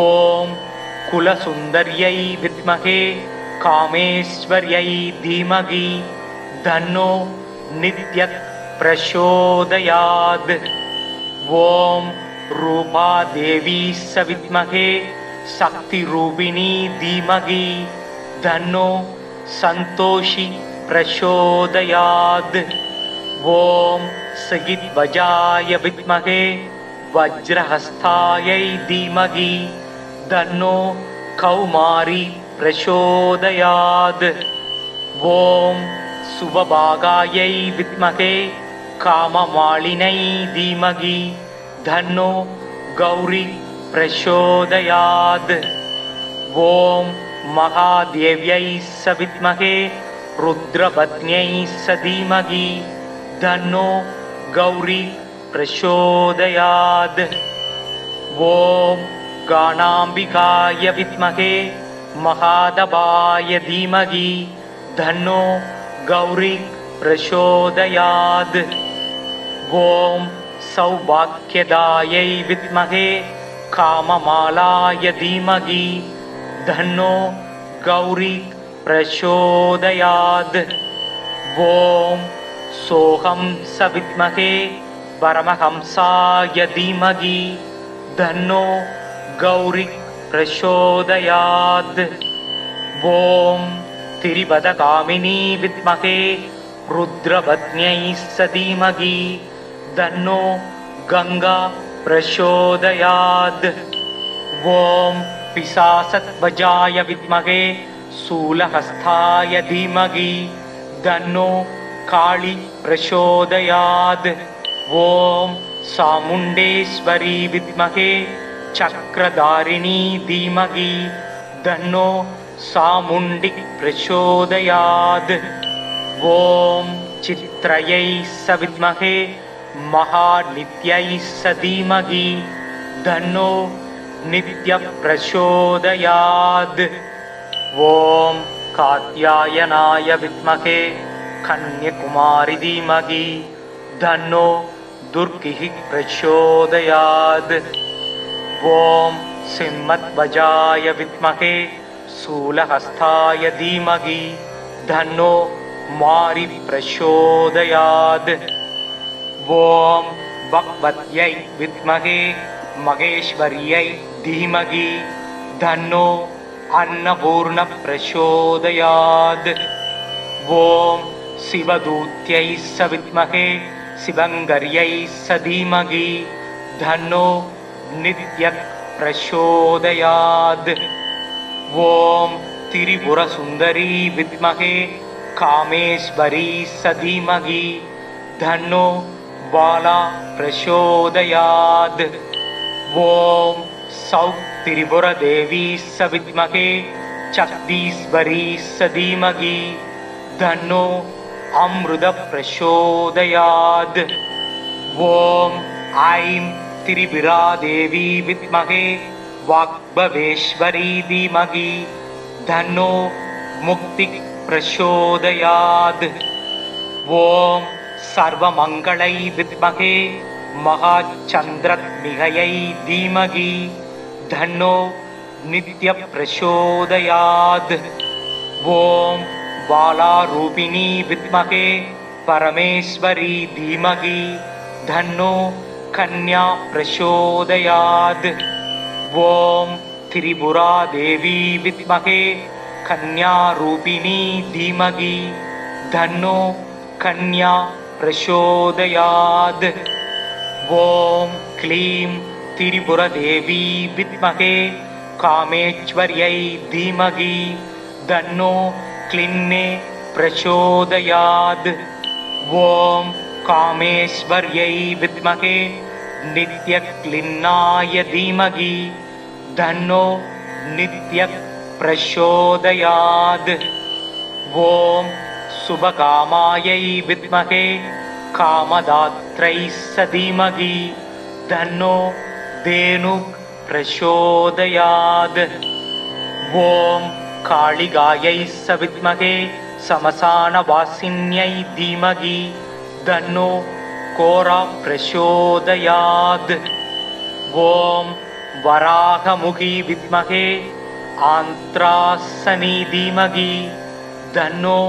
ॐ कुलसुन्दर्यै विद्महे कामेश्वर्यै धीमहि धन्नो नित्य प्रचोदयात्। ॐ रूपादेवी विद्महे शक्तिरूपिणी धीमहि धन्नो सन्तोषी प्रचोदयात्। ॐ सगिध्वजाय विद्महे वज्रहस्तायै धीमहि धन्नो कौमारी प्रचोदयात्। ॐ शुभभागायै विद्महे काममालिनै धीमहि धन्नो गौरी प्रचोदयात्। ॐ महादेव्यै विद्महे रुद्रपत्न्यै धीमहि धन्नो गौरी प्रचोदयात्। ॐ गाणाम्बिकाय विद्महे महादबाय धीमहि धन्नो गौरी प्रचोदयात्। ॐ सौभाग्यदायै विद्महे काममालाय धीमहि धन्नो गौरी प्रचोदयात्। ॐ सोऽहं सविद्महे परमहंसाय धीमहि धन्नो गौरी प्रचोदयात्। ॐ तिरिपदकामिनी विद्महे रुद्रपत्न्यै धीमहि धन्नो गंगा प्रचोदयात्। ॐ पिशाचध्वजाय विद्महे शूलहस्ताय धीमहि धन्नो काली प्रचोदयात्। ॐ चामुण्डेश्वरी विद्महे चक्रधारिणी धीमहि धन्नो चामुण्डी प्रचोदयात्। ॐ चित्रयै सविद्महे महानित्यै धीमहि धन्नो नित्यप्रचोदयात्। ॐ कात्यायनाय विद्महे कन्याकुमारी धीमहि धन्नो दुर्गिः प्रचोदयात्। ॐ सिंहध्वजाय विद्महे शूलहस्ताय धीमहि धन्नो मारी प्रचोदयात्। ॐ भगवत्यै विद्महे महेश्वर्यै धीमहि धन्नो अन्नपूर्ण प्रचोदयात्। ॐ शिवदूत्यै विद्महे शिवङ्गर्यै धीमहि धन्नो नित्य प्रचोदयात्। ॐ त्रिपुरसुन्दरी विद्महे कामेश्वरी धीमहि धन्नो बाला प्रचोदयात्। ॐ सौत्त्रिपुरदेवी विद्महे जगदीश्वरी धीमहि धन्नो अमृत प्रचोदयात्। ॐ ऐं त्रिपुरा देवी विद्महे वाग्भवेश्वरी धीमहि धन्नो मुक्ति प्रचोदयात्। ॐ सर्वमङ्गलै विद्महे महाचन्द्रद्विहयै धीमहि धन्नो नित्य प्रचोदयात्। ॐ बालारूपिणी विद्महे परमेश्वरी धीमहि धन्नो कन्या प्रचोदयात्। ॐ त्रिपुरा देवी विद्महे कन्यारूपिणी धीमहि धन्नो कन्या प्रचोदयात्। ॐ क्लीं त्रिपुरदेवी विद्महे कामेश्वर्यै धीमहि धन्नो क्लिन्ने प्रचोदयात्। ॐ कामेश्वर्यै विद्महे नित्यक्लिन्नाय धीमहि धन्नो नित्य प्रचोदयात्। ॐ शुभकामायै विद्महे कामदात्रै धीमहि धन्नो धेनु प्रचोदयात्। ॐ कालिकायै विद्महे श्मशानवासिन्यै धीमहि धन्नो कोरा प्रचोदयात्। ॐ वराहमुखी विद्महे आन्त्रासनी धीमहि धन्नो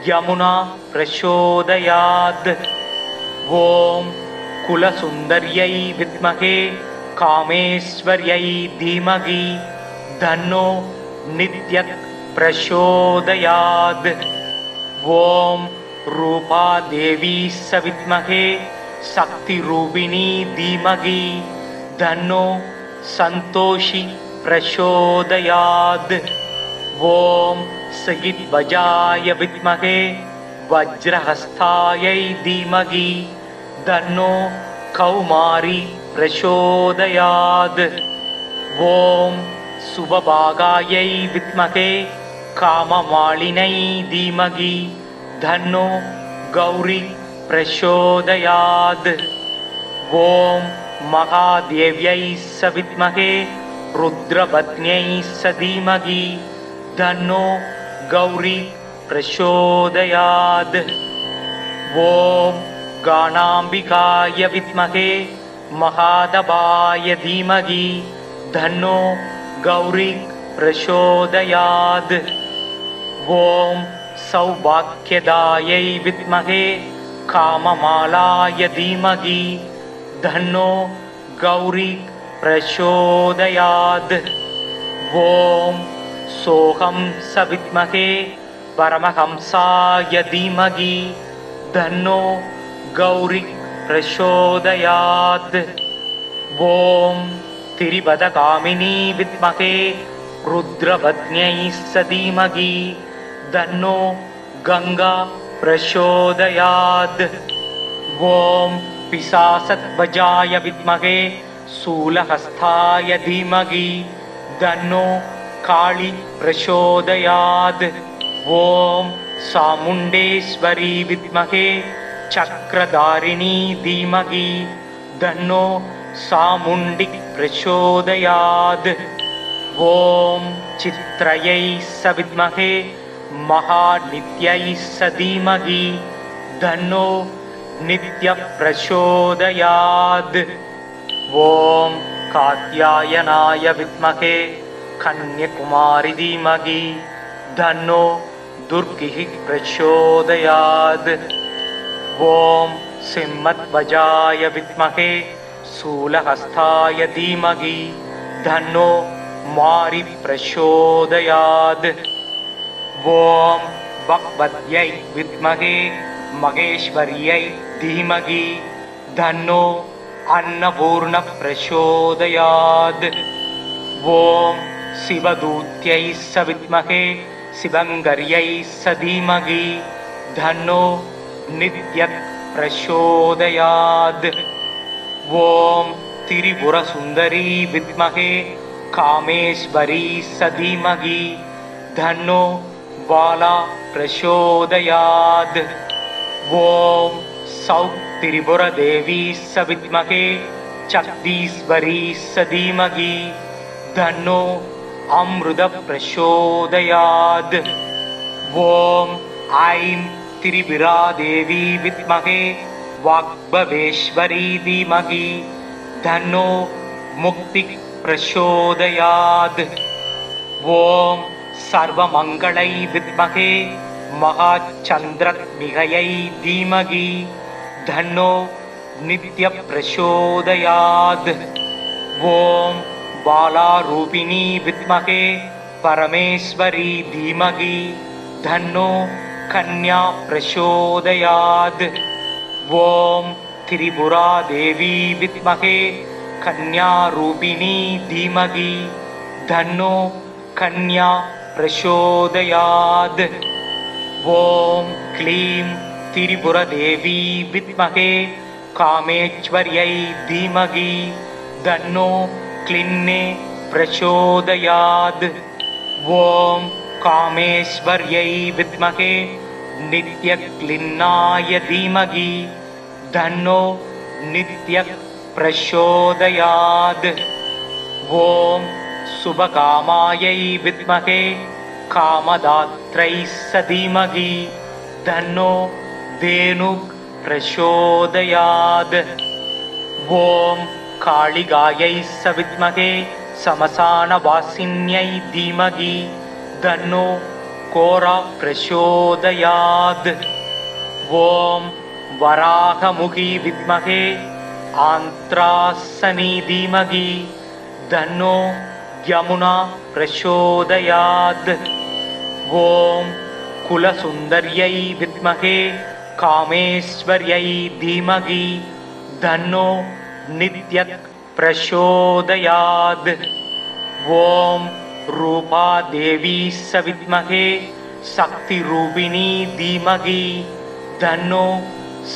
यमुना प्रचोदयात्। ॐ कुलसुन्दर्यै विद्महे कामेश्वर्यै धीमहि धन्नो नित्य प्रचोदयात्। ॐ रूपादेवी विद्महे शक्तिरूपिणी धीमहि धन्नो संतोषी प्रचोदयात्। ॐ सगिध्वजाय विद्महे वज्रहस्तायै धीमहि धन्नो कौमारी प्रचोदयात्। ॐ शुभभागायै विद्महे काममालिनै धीमहि धन्नो गौरी प्रचोदयात्। ॐ महादेव्यै विद्महे रुद्रपत्न्यै धीमहि धन्नो गौरी प्रचोदयात्। ॐ गाणाम्बिकाय विद्महे महादबाय धीमहि धन्नो गौरी प्रचोदयात्। ॐ सौभाग्यदायै विद्महे काममालाय धीमहि धन्नो गौरी प्रचोदयात्। ॐ सोऽहं सविद्महे परमहंसाय धीमहि धन्नो गौरी प्रचोदयात्। ॐ तिरिपदकामिनी विद्महे रुद्रपत्न्यै धीमहि धन्नो गंगा प्रचोदयात्। ॐ पिशाचध्वजाय विद्महे शूलहस्ताय धीमहि धन्नो काली प्रचोदयात्। ॐ चामुण्डेश्वरी विद्महे चक्रधारिणी धीमहि धन्नो चामुण्डी प्रचोदयात्। ॐ चित्रयै सविद्महे महानित्यै धीमहि धन्नो नित्य प्रचोदयात्। ॐ कात्यायनाय विद्महे कन्याकुमारी धीमहि धन्नो दुर्गिः प्रचोदयात्। ॐ सिंहध्वजाय विद्महे शूलहस्ताय धीमहि धन्नो मारी प्रचोदयात्। ॐ भगवत्यै विद्महे महेश्वर्यै धीमहि धन्नो अन्नपूर्ण प्रचोदयात्। ॐ शिवदूत्यै सविद्महे शिवङ्कर्यै धीमहि धन्नो नित्य प्रचोदयात्। ॐ त्रिपुरसुन्दरी विद्महे कामेश्वरी धीमहि धन्नो बाला प्रचोदयात्। ॐ सौत्त्रिपुरदेवी सविद्महे जगदीश्वरी धीमहि धन्नो अमृत प्रचोदयात्। ॐ ऐं त्रिपुरा देवी विद्महे वाग्भवेश्वरी धीमहि धन्नो मुक्ति प्रचोदयात्। ॐ सर्वमङ्गलै विद्महे महाचन्द्रद्विहयै धीमहि धन्नो नित्य प्रचोदयात्। ॐ बालारूपिणी विद्महे परमेश्वरी धीमहि धन्नो कन्या प्रचोदयात्। ॐ त्रिपुरा देवी विद्महे कन्यारूपिणी धीमहि धन्नो कन्या प्रचोदयात्। ॐ क्लीं त्रिपुरदेवी विद्महे कामेश्वर्यै धीमहि धन्नो क्लिन्ने प्रचोदयात्। ॐ कामेश्वर्यै विद्महे नित्यक्लिन्नाय धीमहि धन्नो नित्य प्रचोदयात्। ॐ शुभकामायै विद्महे कामदात्रै धीमहि धन्नो धेनु प्रचोदयात्। ॐ कालिकायै विद्महे श्मशानवासिन्यै धीमहि धन्नो कोरा प्रचोदयात्। ॐ वराहमुखी विद्महे आन्त्रासनी धीमहि धन्नो यमुना प्रचोदयात्। ॐ कुलसुन्दर्यै विद्महे कामेश्वर्यै धीमहि धन्नो नित्य प्रचोदयात्। ॐ रूपादेवी विद्महे शक्तिरूपिणी धीमहि धन्नो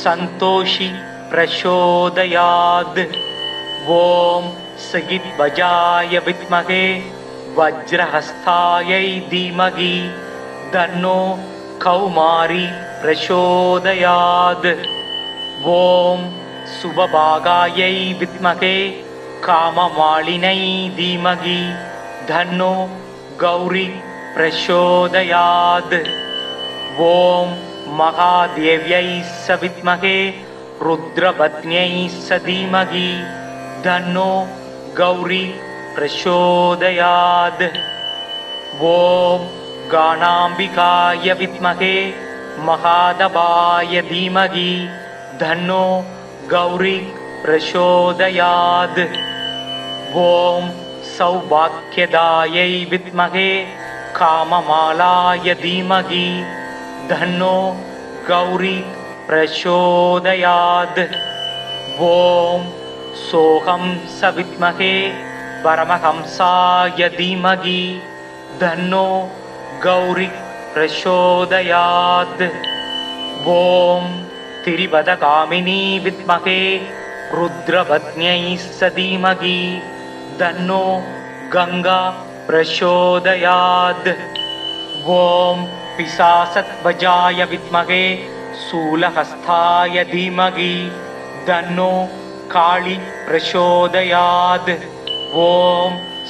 संतोषी प्रचोदयात्। ॐ सगिध्वजाय विद्महे वज्रहस्तायै धीमहि धन्नो कौमारी प्रचोदयात्। ॐ शुभभागायै विद्महे काममालिनै धीमहि धन्नो गौरी प्रचोदयात्। ॐ महादेव्यै सविद्महे रुद्रपत्न्यै धीमहि तन्नो गौरी प्रचोदयात्। ॐ गाणाम्बिकाय विद्महे महादेवाय धीमहि तन्नो गौरी प्रचोदयात्। ॐ सौभाग्यदायै विद्महे काममालाय धीमहि तन्नो गौरी प्रचोदयात्। ॐ सोऽहं सविद्महे परमहंसाय धीमहि तन्नो गौरी प्रचोदयात्। ॐ तिरिपदकामिनी विद्महे रुद्रपत्न्यै धीमहि तन्नो गंगा प्रचोदयात्। ॐ पिशाचध्वजाय विद्महे शूलहस्ताय धीमहि तन्नो काली प्रचोदयात्। ॐ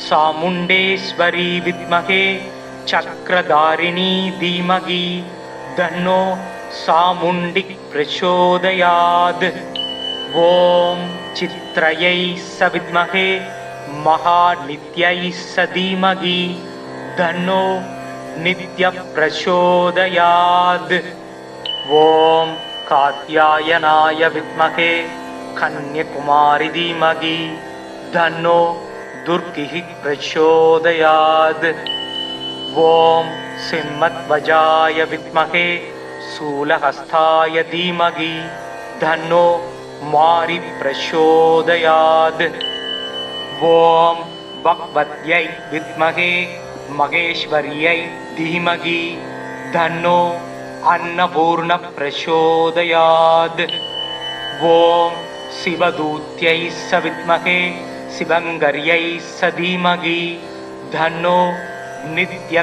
चामुण्डेश्वरी विद्महे चक्रधारिणी धीमहि तन्नो चामुण्डी प्रचोदयात्। ॐ चित्रयै सविद्महे महानित्यै धीमहि तन्नो नित्यप्रचोदयात्। ॐ कात्यायनाय विद्महे कन्याकुमारी धीमहि तन्नो दुर्गिः प्रचोदयात्। ॐ सिंहध्वजाय विद्महे शूलहस्ताय धीमहि तन्नो मारी प्रचोदयात्। ॐ भगवत्यै विद्महे महेश्वर्यै धीमहि तन्नो अन्नपूर्ण प्रचोदयात्। ॐ शिवदूत्यै सविद्महे शिवङ्कर्यै धीमहि तन्नो नित्य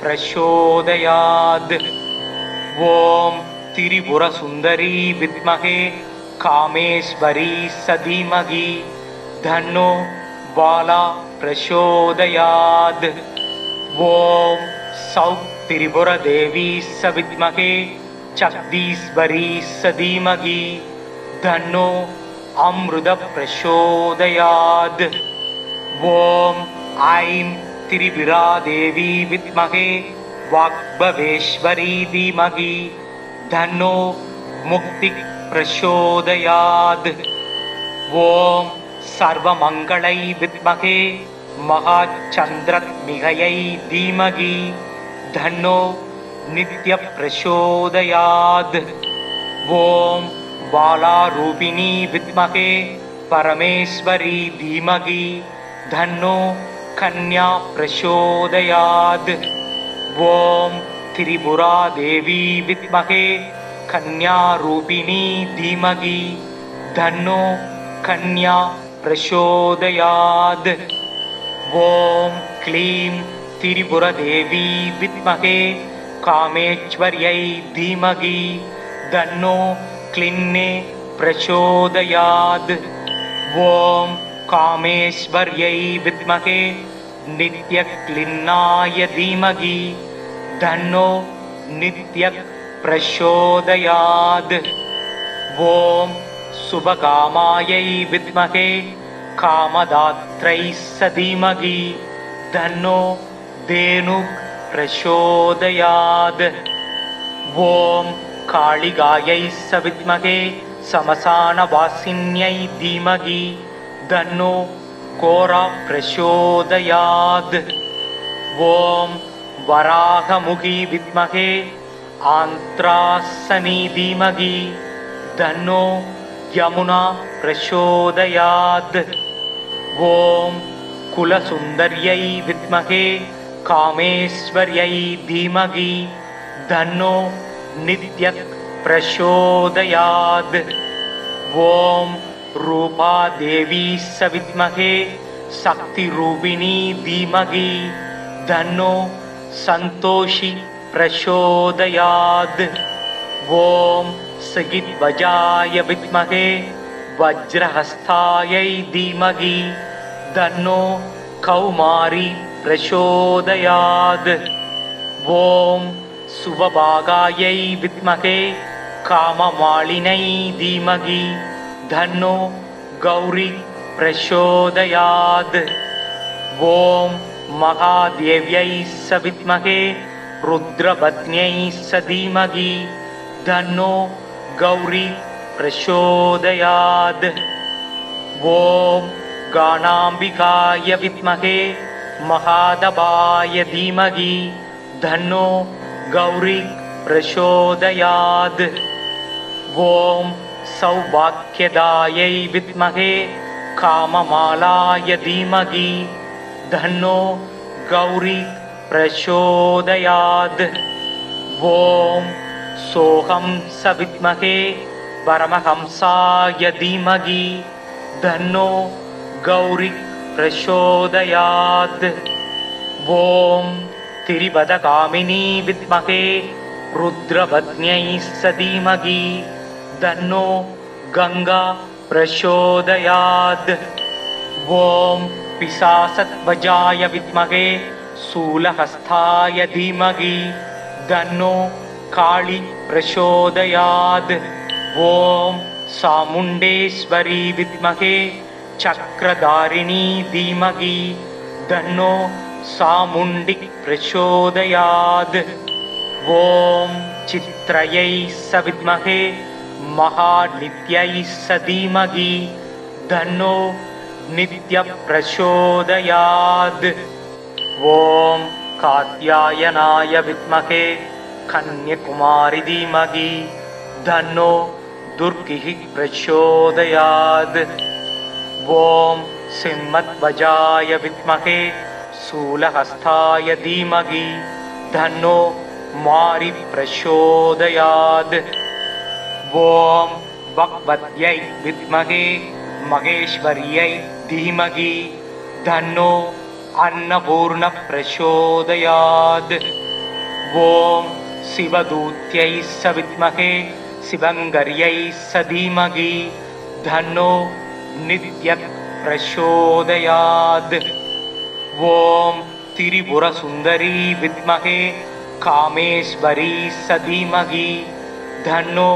प्रचोदयात्। ॐ त्रिपुरसुन्दरी विद्महे कामेश्वरी धीमहि तन्नो बाला प्रचोदयात्। ॐ सौत्त्रिपुरदेवी सविद्महे जगदीश्वरी धीमहि तन्नो अमृत प्रचोदयात्। ॐ ऐं त्रिपुरादेवी विद्महे वाग्भवेश्वरी धीमहि तन्नो मुक्ति प्रचोदयात्। ॐ सर्वमङ्गलै विद्महे महाचन्द्रत्मिकयै धीमहि तन्नो नित्यप्रचोदयात्। ॐ बालारूपिणी विद्महे परमेश्वरी धीमहि तन्नो कन्या प्रचोदयात्। ॐ त्रिपुरादेवी विद्महे कन्यारूपिणी धीमहि तन्नो कन्या प्रचोदयात्। ॐ क्लीं त्रिपुरदेवी विद्महे कामेश्वर्यै धीमहि तन्नो क्लिन्ने प्रचोदयात्। ॐ कामेश्वर्यै विद्महे नित्यक्लिन्नाय धीमहि तन्नो नित्य प्रचोदयात्। ॐ शुभकामायै विद्महे कामदात्रै धीमहि तन्नो धेनु प्रचोदयात्। ॐ कालिकायै विद्महे श्मशानवासिन्यै धीमहि तन्नो घोरा प्रचोदयात्। ॐ वराहमुखी विद्महे आन्त्रासनी धीमहि तन्नो यमुना प्रचोदयात्। ॐ कुलसुन्दर्यै विद्महे कामेश्वर्यै धीमहि तन्नो नित्य प्रचोदयात्। ॐ रूपादेवी विद्महे शक्तिरूपिणी धीमहि तन्नो संतोषी प्रचोदयात्। ॐ सगिध्वजाय विद्महे वज्रहस्तायै धीमहि तन्नो कौमारी प्रचोदयात्। ॐ सुभभागायै विद्महे काममालिनै धीमहि तन्नो गौरी प्रचोदयात्। ॐ महादेव्यै विद्महे रुद्रपत्न्यै धीमहि तन्नो गौरी प्रचोदयात्। ॐ गाणाम्बिकाय विद्महे महादेवाय धीमहि तन्नो गौरी प्रचोदयात्। ॐ सौभाग्यदायै विद्महे काममालाय धीमहि तन्नो गौरी प्रचोदयात्। ॐ सोऽहं विद्महे परमहंसाय धीमहि तन्नो गौरी प्रचोदयात्। ॐ त्रिपदकामिनी विद्महे रुद्रपत्न्यै धीमहि तन्नो गंगा प्रचोदयात्। ॐ पिशाचध्वजाय विद्महे शूलहस्ताय धीमहि तन्नो काली प्रचोदयात्। ॐ चामुण्डेश्वरी विद्महे चक्रधारिणी धीमहि तन्नो चामुण्डी प्रचोदयात्। ॐ चित्रयै विद्महे महानित्यै धीमहि तन्नो नित्य प्रचोदयात्। ॐ कात्यायनाय विद्महे कन्याकुमारी धीमहि तन्नो दुर्गिः प्रचोदयात्। ॐ सिंहध्वजाय विद्महे शूलहस्ताय धीमहि तन्नो मारी प्रचोदयात्। ॐ भगवत्यै विद्महे महेश्वर्यै धीमहि तन्नो अन्नपूर्ण प्रचोदयात्। ॐ शिवदूत्यै विद्महे शिवङ्कर्यै धीमहि तन्नो नित्य प्रचोदयात्। ॐ त्रिपुरसुन्दरी विद्महे कामेश्वरी धीमहि तन्नो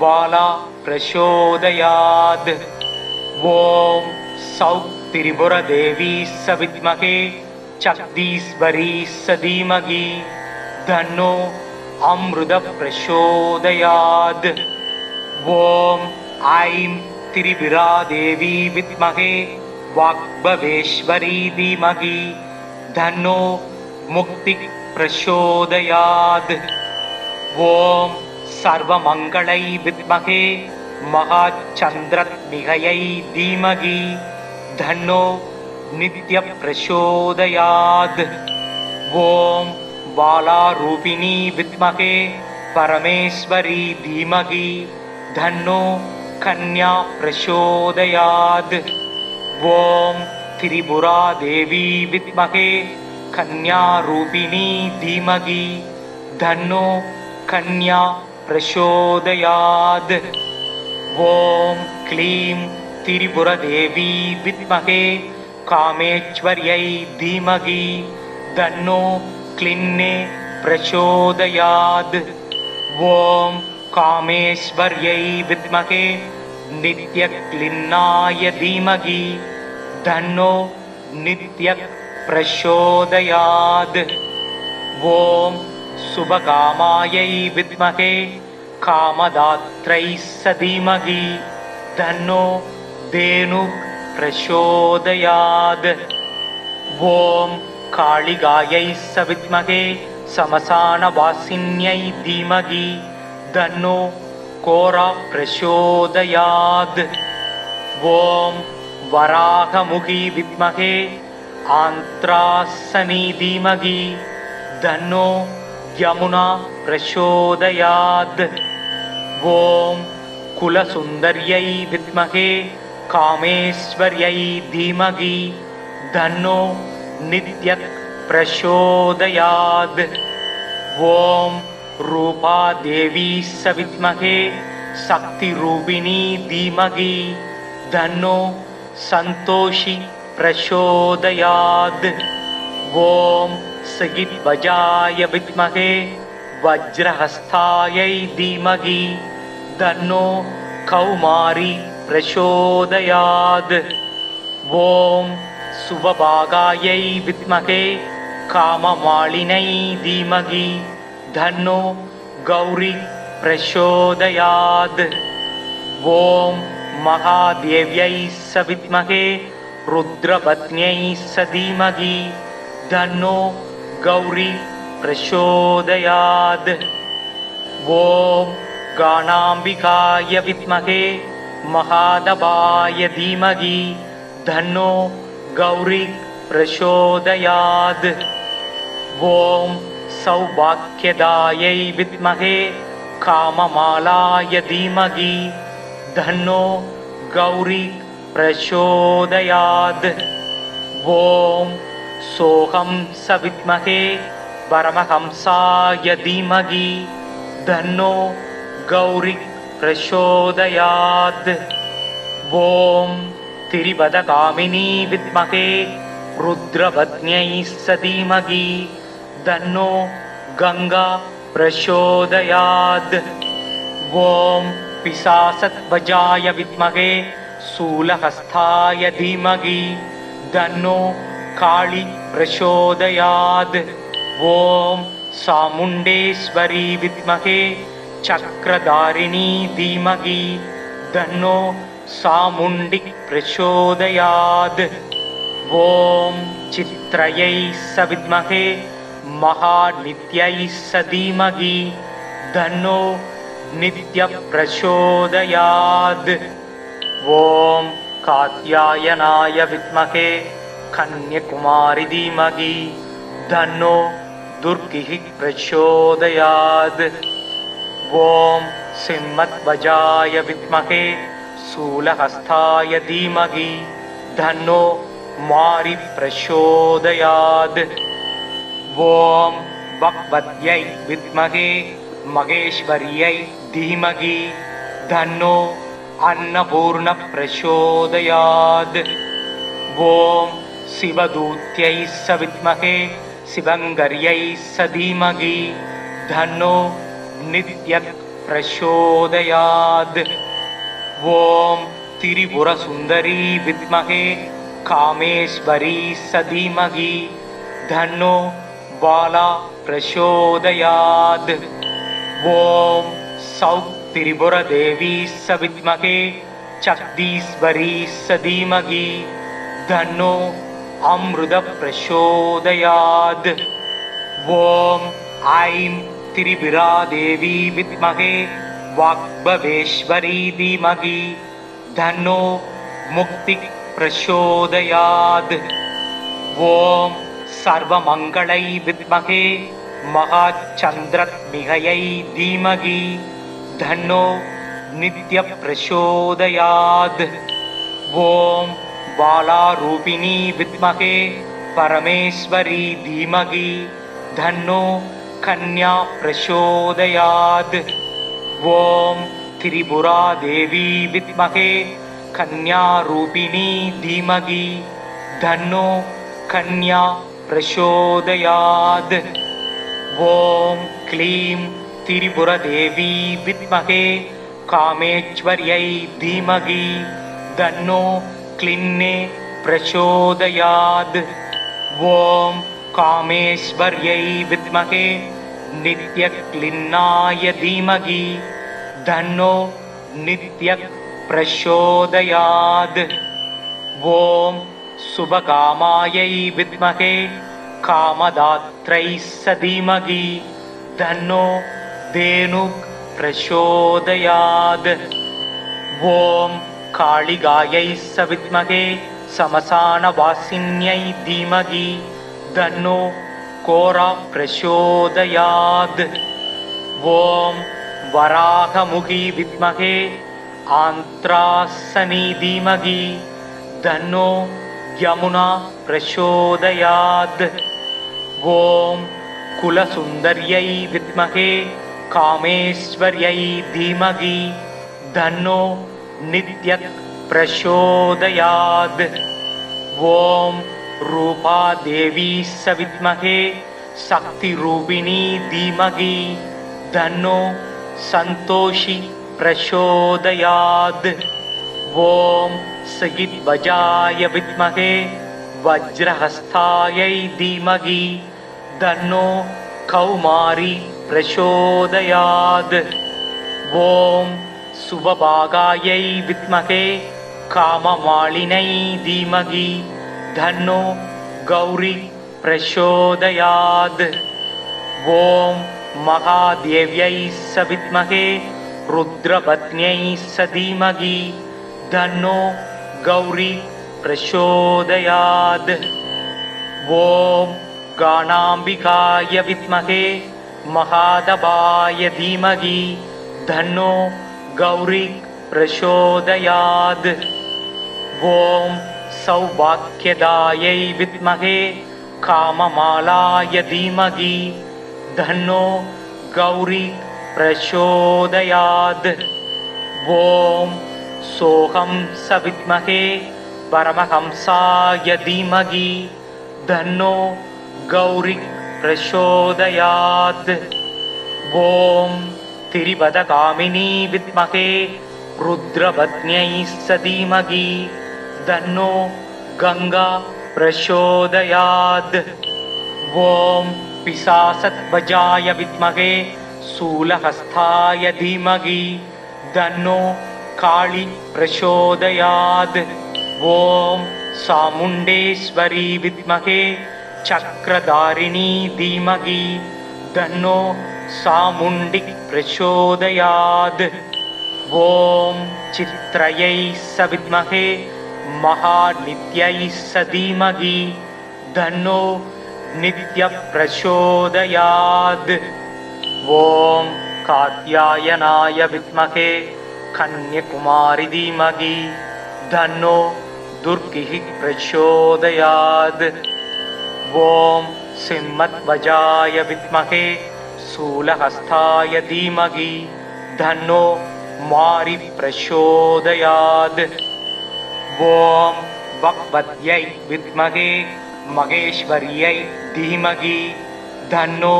बाला प्रचोदयात्। ॐ सौत्त्रिपुरदेवी विद्महे जगदीश्वरी धीमहि तन्नो अमृत प्रचोदयात्। ॐ ऐं त्रिपुरादेवी विद्महे वाग्भवेश्वरी धीमहि तन्नो मुक्ति प्रचोदयात्। ॐ सर्वमङ्गलै विद्महे महाचन्द्रनिलयै धीमहि तन्नो नित्य प्रचोदयात्। ॐ बालारूपिणी विद्महे परमेश्वरी धीमहि तन्नो कन्या प्रचोदयात्। ॐ त्रिपुरादेवी विद्महे कन्यारूपिणी धीमहि तन्नो कन्या प्रचोदयात्। ॐ क्लीं त्रिपुरदेवी विद्महे कामेश्वर्यै धीमहि तन्नो क्लिन्ने प्रचोदयात्। ॐ कामेश्वर्यै विद्महे नित्यक्लिन्नाय धीमहि तन्नो नित्य प्रचोदयात्। ॐ शुभकामायै विद्महे कामदात्रै धीमहि तन्नो धेनु प्रचोदयात्। ॐ कालिकायै विद्महे श्मशानवासिन्यै धीमहि तन्नो कोरा प्रचोदयात्। ॐ वराहमुखी विद्महे आन्त्रासनी धीमहि तन्नो यमुना प्रचोदयात्। ॐ कुलसुन्दर्यै विद्महे कामेश्वर्यै धीमहि तन्नो नित्य प्रचोदयात्। ॐ रूपादेवी विद्महे शक्तिरूपिणी धीमहि तन्नो संतोषी प्रचोदयात्। ॐ सगिद्वजाय विद्महे वज्रहस्तायै धीमहि तन्नो कौमारी प्रचोदयात्। ॐ सुभभागायै विद्महे काममालिनै धीमहि तन्नो गौरी प्रचोदयात्। ॐ महादेव्यै सविद्महे रुद्रपत्न्यै धीमहि तन्नो गौरी प्रचोदयात्। ॐ गाणाम्बिकाय विद्महे महादेवाय धीमहि तन्नो गौरी प्रचोदयात्। ॐ सौभाग्यदायै विद्महे काममालाय धीमहि तन्नो गौरी प्रचोदयात्। ॐ सोऽहं सविद्महे परमहंसाय धीमहि तन्नो गौरी प्रचोदयात्। ॐ त्रिपदकामिनी विद्महे रुद्रपत्न्यै धीमहि तन्नो गंगा प्रचोदयात्। ॐ पिशाचध्वजाय विद्महे शूलहस्ताय धीमहि तन्नो काली प्रचोदयात्। ॐ चामुण्डेश्वरी विद्महे चक्रधारिणी धीमहि तन्नो चामुण्डी प्रचोदयात्। ॐ चित्रयै सविद्महे महानित्यै धीमहि तन्नो नित्यप्रचोदयात्। ॐ कात्यायनाय विद्महे कन्याकुमारी धीमहि तन्नो दुर्गिः प्रचोदयात्। ॐ सिंहध्वजाय विद्महे शूलहस्ताय धीमहि तन्नो मारी प्रचोदयात्। ॐ भगवत्यै विद्महे महेश्वर्यै धीमहि तन्नो अन्नपूर्ण प्रचोदयात्। ॐ शिवदूत्यै सविद्महे शिवङ्कर्यै धीमहि तन्नो नित्य प्रचोदयात्। ॐ त्रिपुरसुन्दरी विद्महे कामेश्वरी धीमहि तन्नो बाला प्रचोदयात्। ॐ सौत्त्रिपुरदेवी सविद्महे चक्दीश्वरी धीमहि तन्नो अमृत प्रचोदयात्। ॐ ऐं त्रिपुरादेवी विद्महे वाग्भवेश्वरी धीमहि तन्नो मुक्ति प्रचोदयात्। ॐ सर्वमङ्गलै विद्महे महाचन्द्रत्मिहयै धीमहि तन्नो नित्यप्रचोदयात्। ॐ बालारूपिणी विद्महे परमेश्वरी धीमहि तन्नो कन्या प्रचोदयात्। ॐ त्रिपुरादेवी विद्महे कन्यारूपिणी धीमहि तन्नो कन्या प्रचोदयात्। ॐ क्लीं त्रिपुरदेवी विद्महे कामेश्वर्यै धीमहि तन्नो क्लिन्ने प्रचोदयात्। ॐ कामेश्वर्यै विद्महे नित्यक्लिन्नाय धीमहि तन्नो नित्य प्रचोदयात्। ॐ शुभकामायै विद्महे कामदात्रै धीमहि तन्नो धेनुः प्रचोदयात्। ॐ कालिकायै विद्महे श्मशानवासिन्यै धीमहि तन्नो घोरा प्रचोदयात्। ॐ वराहमुखी विद्महे आन्त्रासनी धीमहि तन्नो यमुना प्रचोदयात्। ॐ कुलसुन्दर्यै विद्महे कामेश्वर्यै धीमहि तन्नो नित्य प्रचोदयात्। ॐ रूपादेवी विद्महे शक्तिरूपिणी धीमहि तन्नो संतोषी प्रचोदयात्। ॐ सहिध्वजाय विद्महे वज्रहस्तायै धीमहि तन्नो कौमारी प्रचोदयात्। ॐ सुभभागायै विद्महे काममालिनै धीमहि तन्नो गौरी प्रचोदयात्। ॐ महादेव्यै विद्महे रुद्रपत्न्यै धीमहि तन्नो गौरी प्रचोदयात्। ॐ गणाम्बिकाय विद्महे महादेवाय धीमहि तन्नो गौरी प्रचोदयात्। ॐ सौभाग्यदायै विद्महे काममालाय धीमहि तन्नो गौरी प्रचोदयात्। ॐ सोऽहं विद्महे परमहंसाय धीमहि तन्नो गौरी प्रचोदयात्। ॐ त्रिपदकामिनी विद्महे रुद्रपत्न्यै धीमहि तन्नो गंगा प्रचोदयात्। ॐ पिशाचध्वजाय विद्महे शूलहस्ताय धीमहि तन्नो काली प्रचोदयात्। ॐ चामुण्डेश्वरी विद्महे चक्रधारिणी धीमहि तन्नो चामुण्डी प्रचोदयात्। ॐ चित्रयै विद्महे महानित्यै धीमहि तन्नो नित्यप्रचोदयात्। ॐ कात्यायनाय विद्महे कन्याकुमारी धीमहि तन्नो दुर्गिः प्रचोदयात्। ॐ सिंहध्वजाय विद्महे शूलहस्ताय धीमहि तन्नो मारी प्रचोदयात्। ॐ भगवत्यै विद्महे महेश्वर्यै धीमहि तन्नो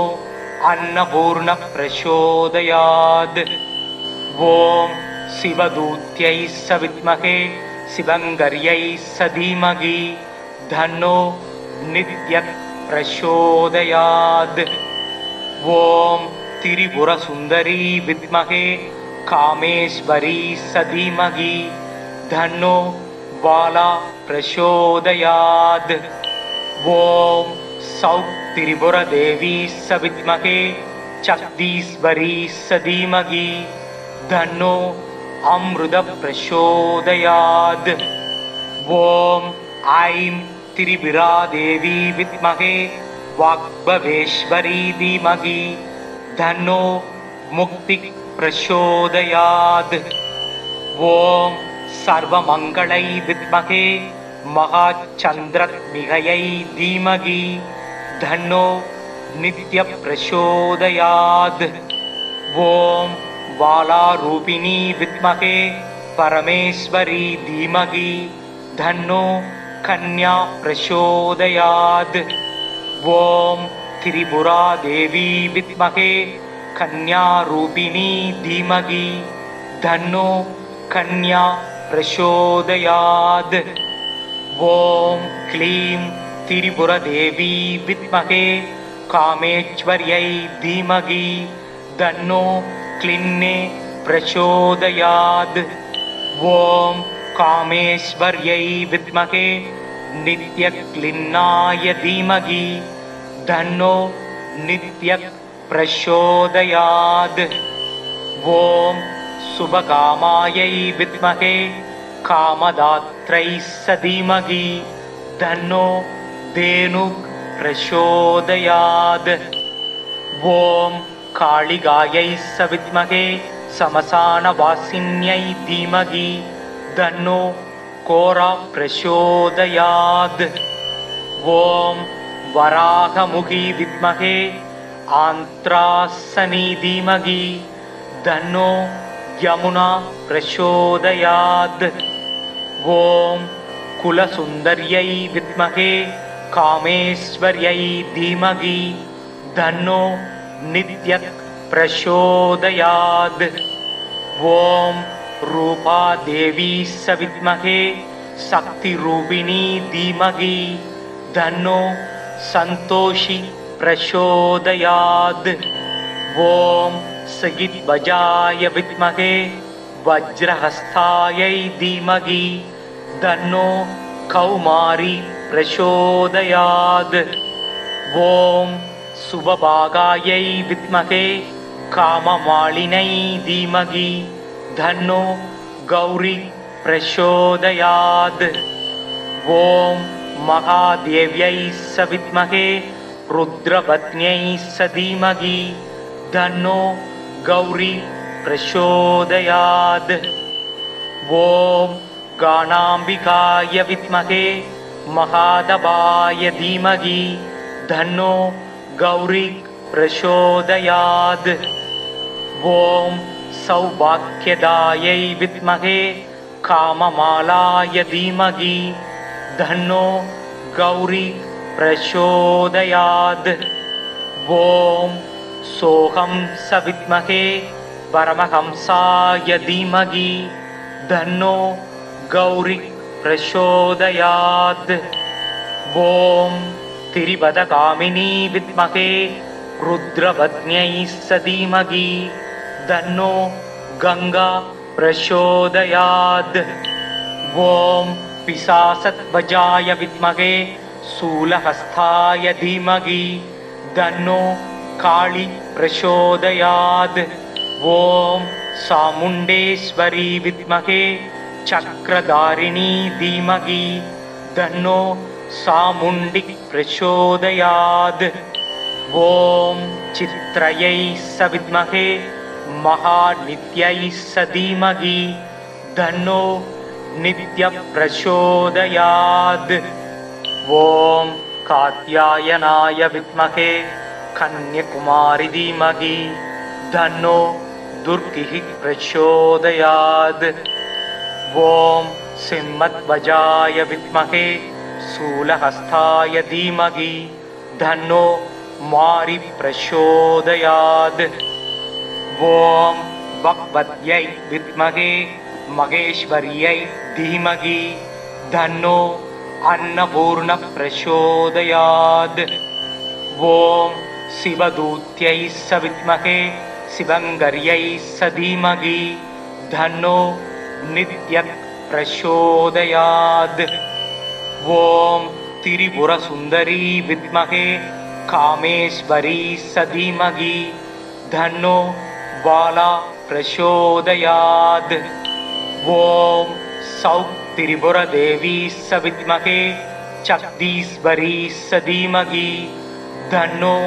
अन्नपूर्ण प्रचोदयात्। ॐ शिवदूत्यै विद्महे शिवङ्कर्यै धीमहि तन्नो नित्य प्रचोदयात्। ॐ त्रिपुरसुन्दरी विद्महे कामेश्वरी धीमहि तन्नो बाला प्रचोदयात्। ॐ सौत्त्रिपुरदेवी विद्महे जगदीश्वरी धीमहि तन्नो अमृत प्रचोदयात्। ॐ ऐं त्रिपुरा देवी विद्महे वाग्भवेश्वरी धीमहि तन्नो मुक्ति प्रचोदयात्। ॐ सर्वमङ्गलै विद्महे महाचन्द्रत्मिकयै धीमहि तन्नो नित्यप्रचोदयात्। ॐ बालारूपिणी विद्महे परमेश्वरी धीमहि तन्नो कन्या प्रचोदयात्। ॐ त्रिपुरा देवी विद्महे कन्यारूपिणी धीमहि तन्नो कन्या प्रचोदयात्। ॐ क्लीं त्रिपुरदेवी विद्महे कामेश्वर्यै धीमहि तन्नो क्लिन्ने प्रचोदयात्। ॐ कामेश्वर्यै विद्महे नित्यक्लिन्नाय धीमहि तन्नो नित्य प्रचोदयात्। ॐ शुभकामायै विद्महे कामदात्रै धीमहि तन्नो धेनु प्रचोदयात्। ॐ कालिकायै विद्महे श्मशानवासिन्यै धीमहि तन्नो कोरा प्रचोदयात्। ॐ वराहमुखी विद्महे आन्त्रासनी धीमहि तन्नो यमुना प्रचोदयात्। ॐ कुलसुन्दर्यै विद्महे कामेश्वर्यै धीमहि தன்னோ நித்யக் பிரசோதயாத். ஓம் ரூபா தேவி சவித்மகே சக்தி ரூபிணி தீமகி தன்னோ சந்தோஷி பிரசோதயாத். ஓம் சகித்வஜாய வித்மகே வஜ்ரஹஸ்தாயை தீமகி தன்னோ கௌமாரி பிரசோதயாத். ஓம் சுபபாகாயை வித்மகே காமமாலினை தீமகி தன்னோ கௌரி பிரசோதயாத். ஓம் மகாதேவ்யை சவித்மகே ருத்ரபத்ன்யை சதீமகி தன்னோ கௌரி பிரசோதயாத். ஓம் காணாம்பிகாய வித்மகே மகாதபாய தீமகி தன்னோ கௌரி பிரசோதயாத். ஓம் சௌபாக்யதாயை வித்மகே காமமாலாய தீமகி தன்னோ கௌரி பிரசோதயாத். ஓம் சோகம் சவித்மகே பரமஹம்சாய தீமகி தன்னோ கௌரி பிரசோதயாத். ஓம் திரிபதகாமினி வித்மகே ருத்ரபத்ன்யை சதீமகி தன்னோ கங்கா பிரசோதயாத். ஓம் பிசாசத்வஜாய வித்மகே சூலஹஸ்தாய தீமகி தன்னோ காளி பிரசோதயாத். ஓம் சாமுண்டேஸ்வரி வித்மகே சக்ரதாரிணி தீமகி தன்னோ சாமுண்டி பிரசோதயாத். ஓம் சித்ரயை சவித்மகே மகாநித்யை சதீமகி தன்னோ நித்ய பிரசோதயாத். ஓம் காத்யாயனாய வித்மகே கன்யகுமாரி தீமகி தன்னோ துர்கிஹி பிரசோதயாத். ஓம் சிம்மத்வஜாய வித்மகே சூலஹஸ்தாய தீமகி தன்னோ மாரி பிரசோதயாத். ஓம் பக்வத்யை வித்மகே மகேஸ்வரியை தீமகி தன்னோ அன்னபூர்ண பிரசோதயாத். ஓம் சிவதூத்யை சவித்மகே சிவங்கர்யை சதீமகி தன்னோ நித்ய பிரசோதயாத். ஓம் திரிபுர சுந்தரி வித்மகே காமேஸ்வரி சதீமகி தன்னோ பாலா பிரசோதயாத். ஓம் சௌக் திரிபுர தேவி சவித்மகே சக்தீஸ்வரி சதீமகி தன்னோ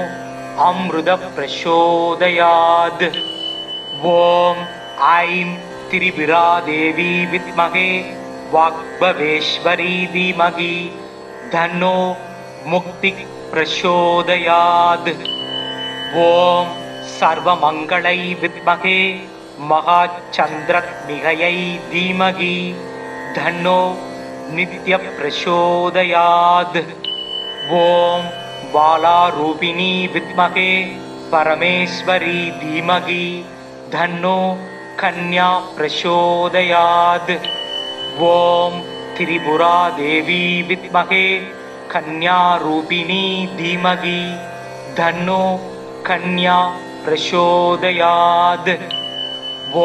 அம்ருத பிரசோதயாத். ஓம் ஐம் திரிபுரா தேவி வித்மகே வாக்பவேஸ்வரி தீமகி தன்னோ முக்தி பிரசோதயாத். ஓம் சர்வமங்களை வித்மகே மகாச்சந்திரத்மிகையை தீமகி தன்னோ நித்ய பிரசோதயாத். ஓம் பாலாரூபிணி வித்மகே பரமேஸ்வரி தீமகி தன்னோ கன்யா பிரசோதயாத். ஓம் திரிபுரா தேவி வித்மகே கன்யா ரூபிணி தீமகி தன்னோ கன்யா பிரசோதயாத்.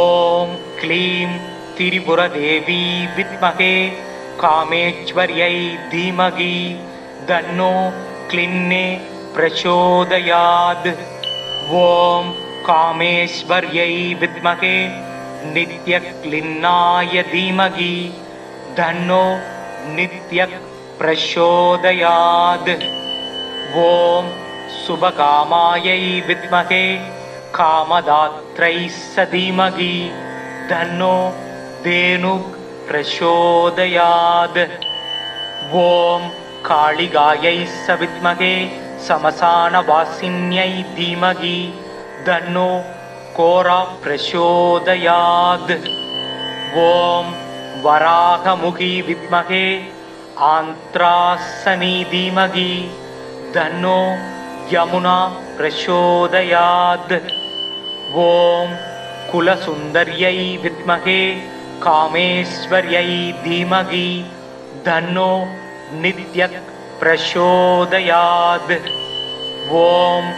ஓம் க்ளீம் திரிபுர தேவி வித்மகே காமேஸ்வர்யை தீமகி தன்னோ க்ளின்னே பிரசோதயாத். ஓம் காமேஸ்வர்யை வித்மகே நித்ய க்ளின்னாய தீமகி தன்னோ நித்ய பிரசோதயாத். ஓம் சுபகாமாயை வித்மகே காமதாத்ரை சதீமகி தன்னோ தேனு பிரசோதயாத். ஓம் காளிகாயை சவித்மகே சமசானவாசின்யை தீமகி தன்னோ கோரா பிரசோதயாத். ஓம் வராகமுகி வித்மகே ஆந்த்ராசனி தீமகி தன்னோ யமுனா प्रचोदयात्। ॐ कुलसुन्दर्यै विद्महे कामेश्वर्यै धीमहि तन्नो नित्यः प्रचोदयात्। ॐ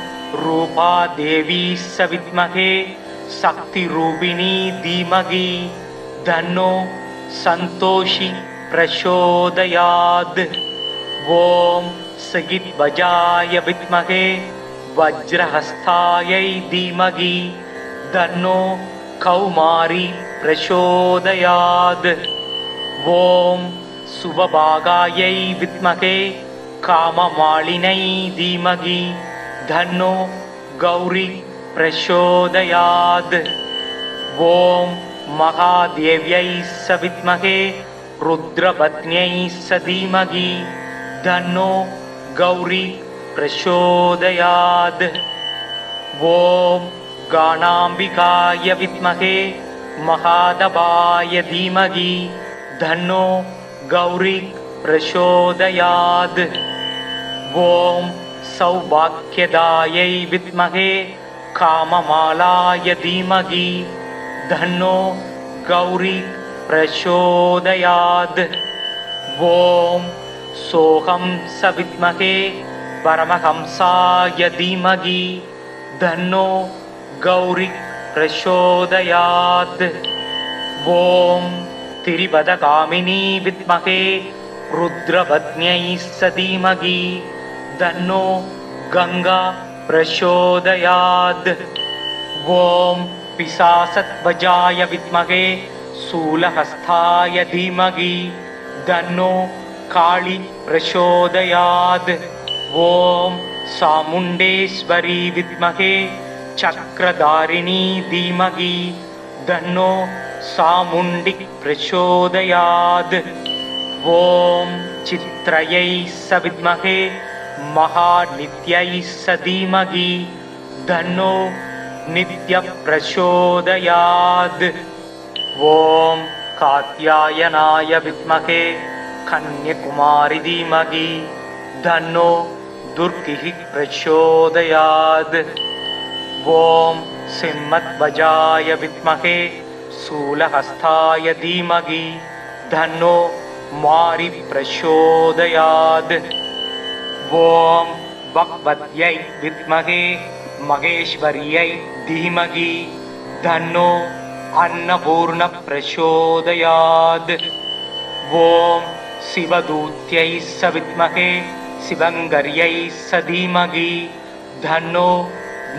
रूपादेवी विद्महे शक्तिरूपिणी धीमहि तन्नो सन्तोषी प्रचोदयात्। ॐ सगिध्वजाय विद्महे वज्रहस्तायै धीमहि तन्नो कौमारी प्रचोदयात्। ॐ सुभभागायै विद्महे काममालिनै धीमहि तन्नो गौरी प्रचोदयात्। ॐ महादेव्यै विद्महे रुद्रपत्न्यै धीमहि तन्नो गौरी प्रचोदयात्। ॐ गाणाम्बिकाय विद्महे महादेवाय धीमहि तन्नो गौरी प्रचोदयात्। ॐ सौभाग्यदायै विद्महे काममालाय धीमहि तन्नो गौरी प्रचोदयात्। ॐ सोऽहं विद्महे परमहंसाय धीमहि तन्नो गौरी प्रचोदयात्। ॐ त्रिपदकामिनी विद्महे रुद्रपत्न्यै धीमहि तन्नो गंगा प्रचोदयात्। ॐ पिशाचध्वजाय विद्महे शूलहस्ताय धीमहि तन्नो काली प्रचोदयात्। ॐ चामुण्डेश्वरी विद्महे चक्रधारिणी धीमहि तन्नो चामुण्डी प्रचोदयात्। ॐ चित्रयै विद्महे महानित्यै धीमहि तन्नो नित्य प्रचोदयात्। ॐ कात्यायनाय विद्महे कन्याकुमारी धीमहि तन्नो दुर्गिः प्रचोदयात्। ॐ सिंहध्वजाय विद्महे शूलहस्ताय धीमहि तन्नो मारी प्रचोदयात्। ॐ भगवत्यै विद्महे महेश्वर्यै धीमहि तन्नो अन्नपूर्ण प्रचोदयात्। ॐ शिवदूत्यै विद्महे शिवङ्गर्यै धीमहि तन्नो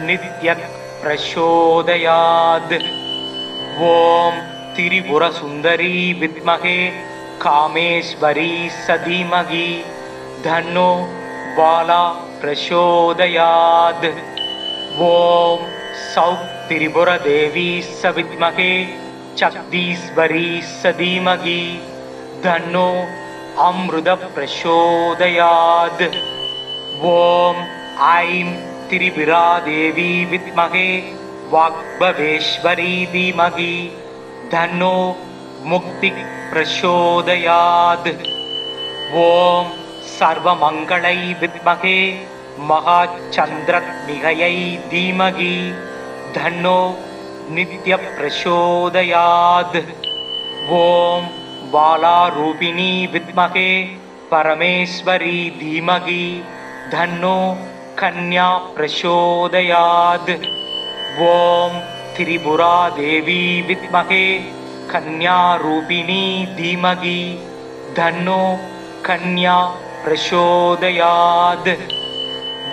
नित्यः प्रचोदयात्। ॐ त्रिपुरसुन्दरी विद्महे कामेश्वरी धीमहि तन्नो बाला प्रचोदयात्। ॐ सौत्त्रिपुरदेवी विद्महे जगदीश्वरी धीमहि तन्नो अमृत प्रचोदयात्। ॐ ऐं त्रिपुरा देवी विद्महे वाग्भवेश्वरी धीमहि तन्नो मुक्ति प्रचोदयात्। ॐ सर्वमङ्गलै विद्महे महाचन्द्रनिलयै धीमहि तन्नो नित्य प्रचोदयात्। ॐ बालारूपिणी विद्महे परमेश्वरी धीमहि तन्नो कन्या प्रचोदयात्। ॐ त्रिपुरा देवी विद्महे कन्यारूपिणी धीमहि तन्नो कन्या प्रचोदयात्।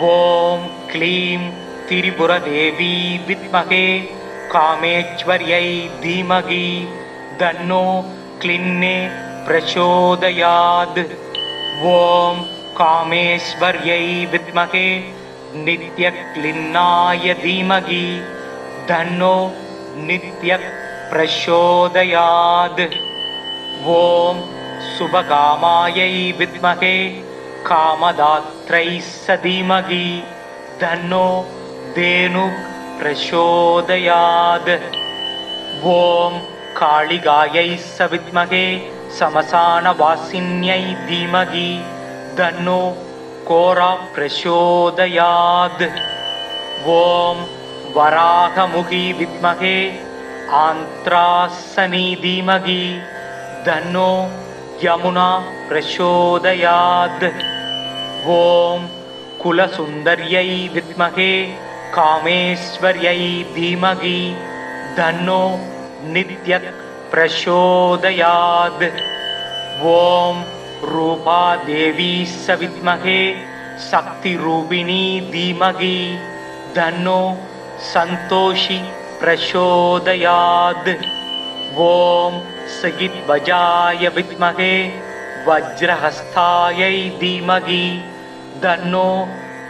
ॐ क्लीं त्रिपुरदेवी विद्महे कामेश्वर्यै धीमहि तन्नो क्लिन्ने प्रचोदयात्। ॐ कामेश्वर्यै विद्महे नित्यक्लिन्नाय धीमहि तन्नो नित्यः प्रचोदयात्। ॐ शुभकामायै विद्महे कामदात्रै धीमहि तन्नो धेनुः प्रचोदयात्। ॐ कालिकायै विद्महे श्मशानवासिन्यै धीमहि तन्नो कोरा प्रचोदयात्। ஓம் வராகமுகி வித்மகே ஆந்த்ராசனி தீமகி தன்னோ யமுனா பிரசோதயாத். ஓம் குலசுந்தர்யை வித்மகே காமேஸ்வர்யை தீமகி தன்னோ நித்யக் பிரசோதயாத். ஓம் ரூபா தேவி சவித்மகே சக்தி ரூபிணி தீமகி தன்னோ சந்தோஷி பிரசோதயாத். ஓம் சகித்வஜாய வித்மகே வஜ்ரஹஸ்தாயை தீமகி தன்னோ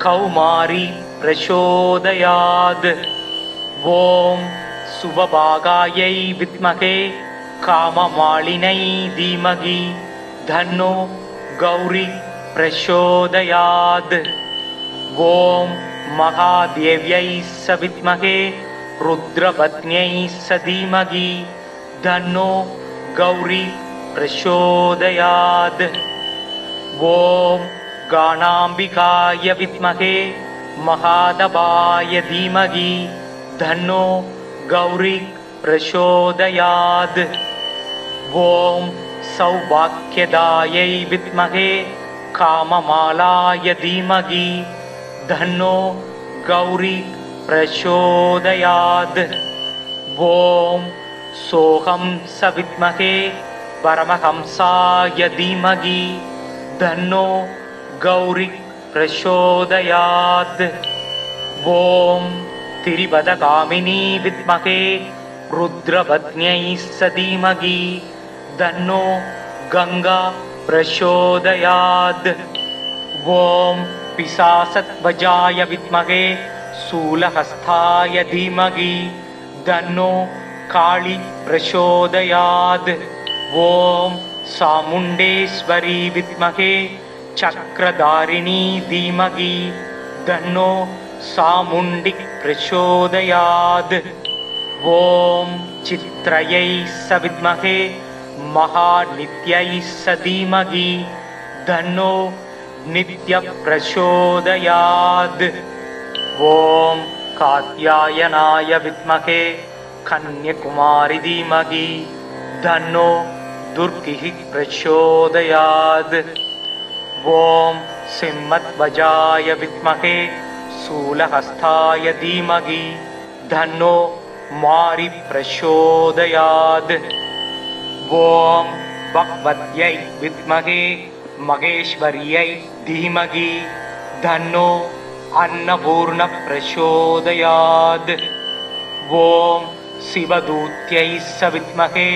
கௌமாரி பிரசோதயாத். ஓம் சுபபாகாயை வித்மகே காமமாலினை தீமகி தன்னோ கௌரி பிரசோதயாத். ஓம் மகாதேவ்யை சவித்மகே ருத்ரபத்ன்யை சதீமகி தன்னோ கௌரி பிரசோதயாத். ஓம் காணாம்பிகாய வித்மகே மகாதபாய தீமகி தன்னோ கௌரி பிரசோதயாத். ஓம் சௌபாக்யதாயை வித்மகே காமமாலாய தீமகி தன்னோ கௌரி பிரசோதயாத். ஓம் சோகம் சவித்மகே பரமஹம்சாய தீமகி தன்னோ கௌரி பிரசோதயாத். ஓம் திரிபதகாமினி வித்மகே ருத்ரபத்ன்யை சதீமகி தன்னோ கங்கா பிரசோதயாத். ஓம் பிசாசத்வஜாய வித்மகே சூலஹஸ்தாய தீமகி தன்னோ காளி பிரசோதயாத். ஓம் சாமுண்டேஸ்வரி வித்மகே சக்ரதாரிணி தீமகி தன்னோ சாமுண்டி பிரசோதயாத். ஓம் சித்ரயை சவித்மகே மகாநித்யை சதீமகி தன்னோ நித்ய பிரசோதயாத். ஓம் காத்யாயனாய வித்மகே கன்யகுமாரி தீமகி தன்னோ துர்கிஹி பிரசோதயாத். ஓம் சிம்மத்வஜாய வித்மகே சூலஹஸ்தாய தீமகி தன்னோ மாரி பிரசோதயாத். ஓம் பக்வத்யை வித்மகே மகேஸ்வர்யை தீமகி தன்னோ அன்னபூர்ண பிரசோதயாத். ஓம் சிவதூத்யை சவித்மகே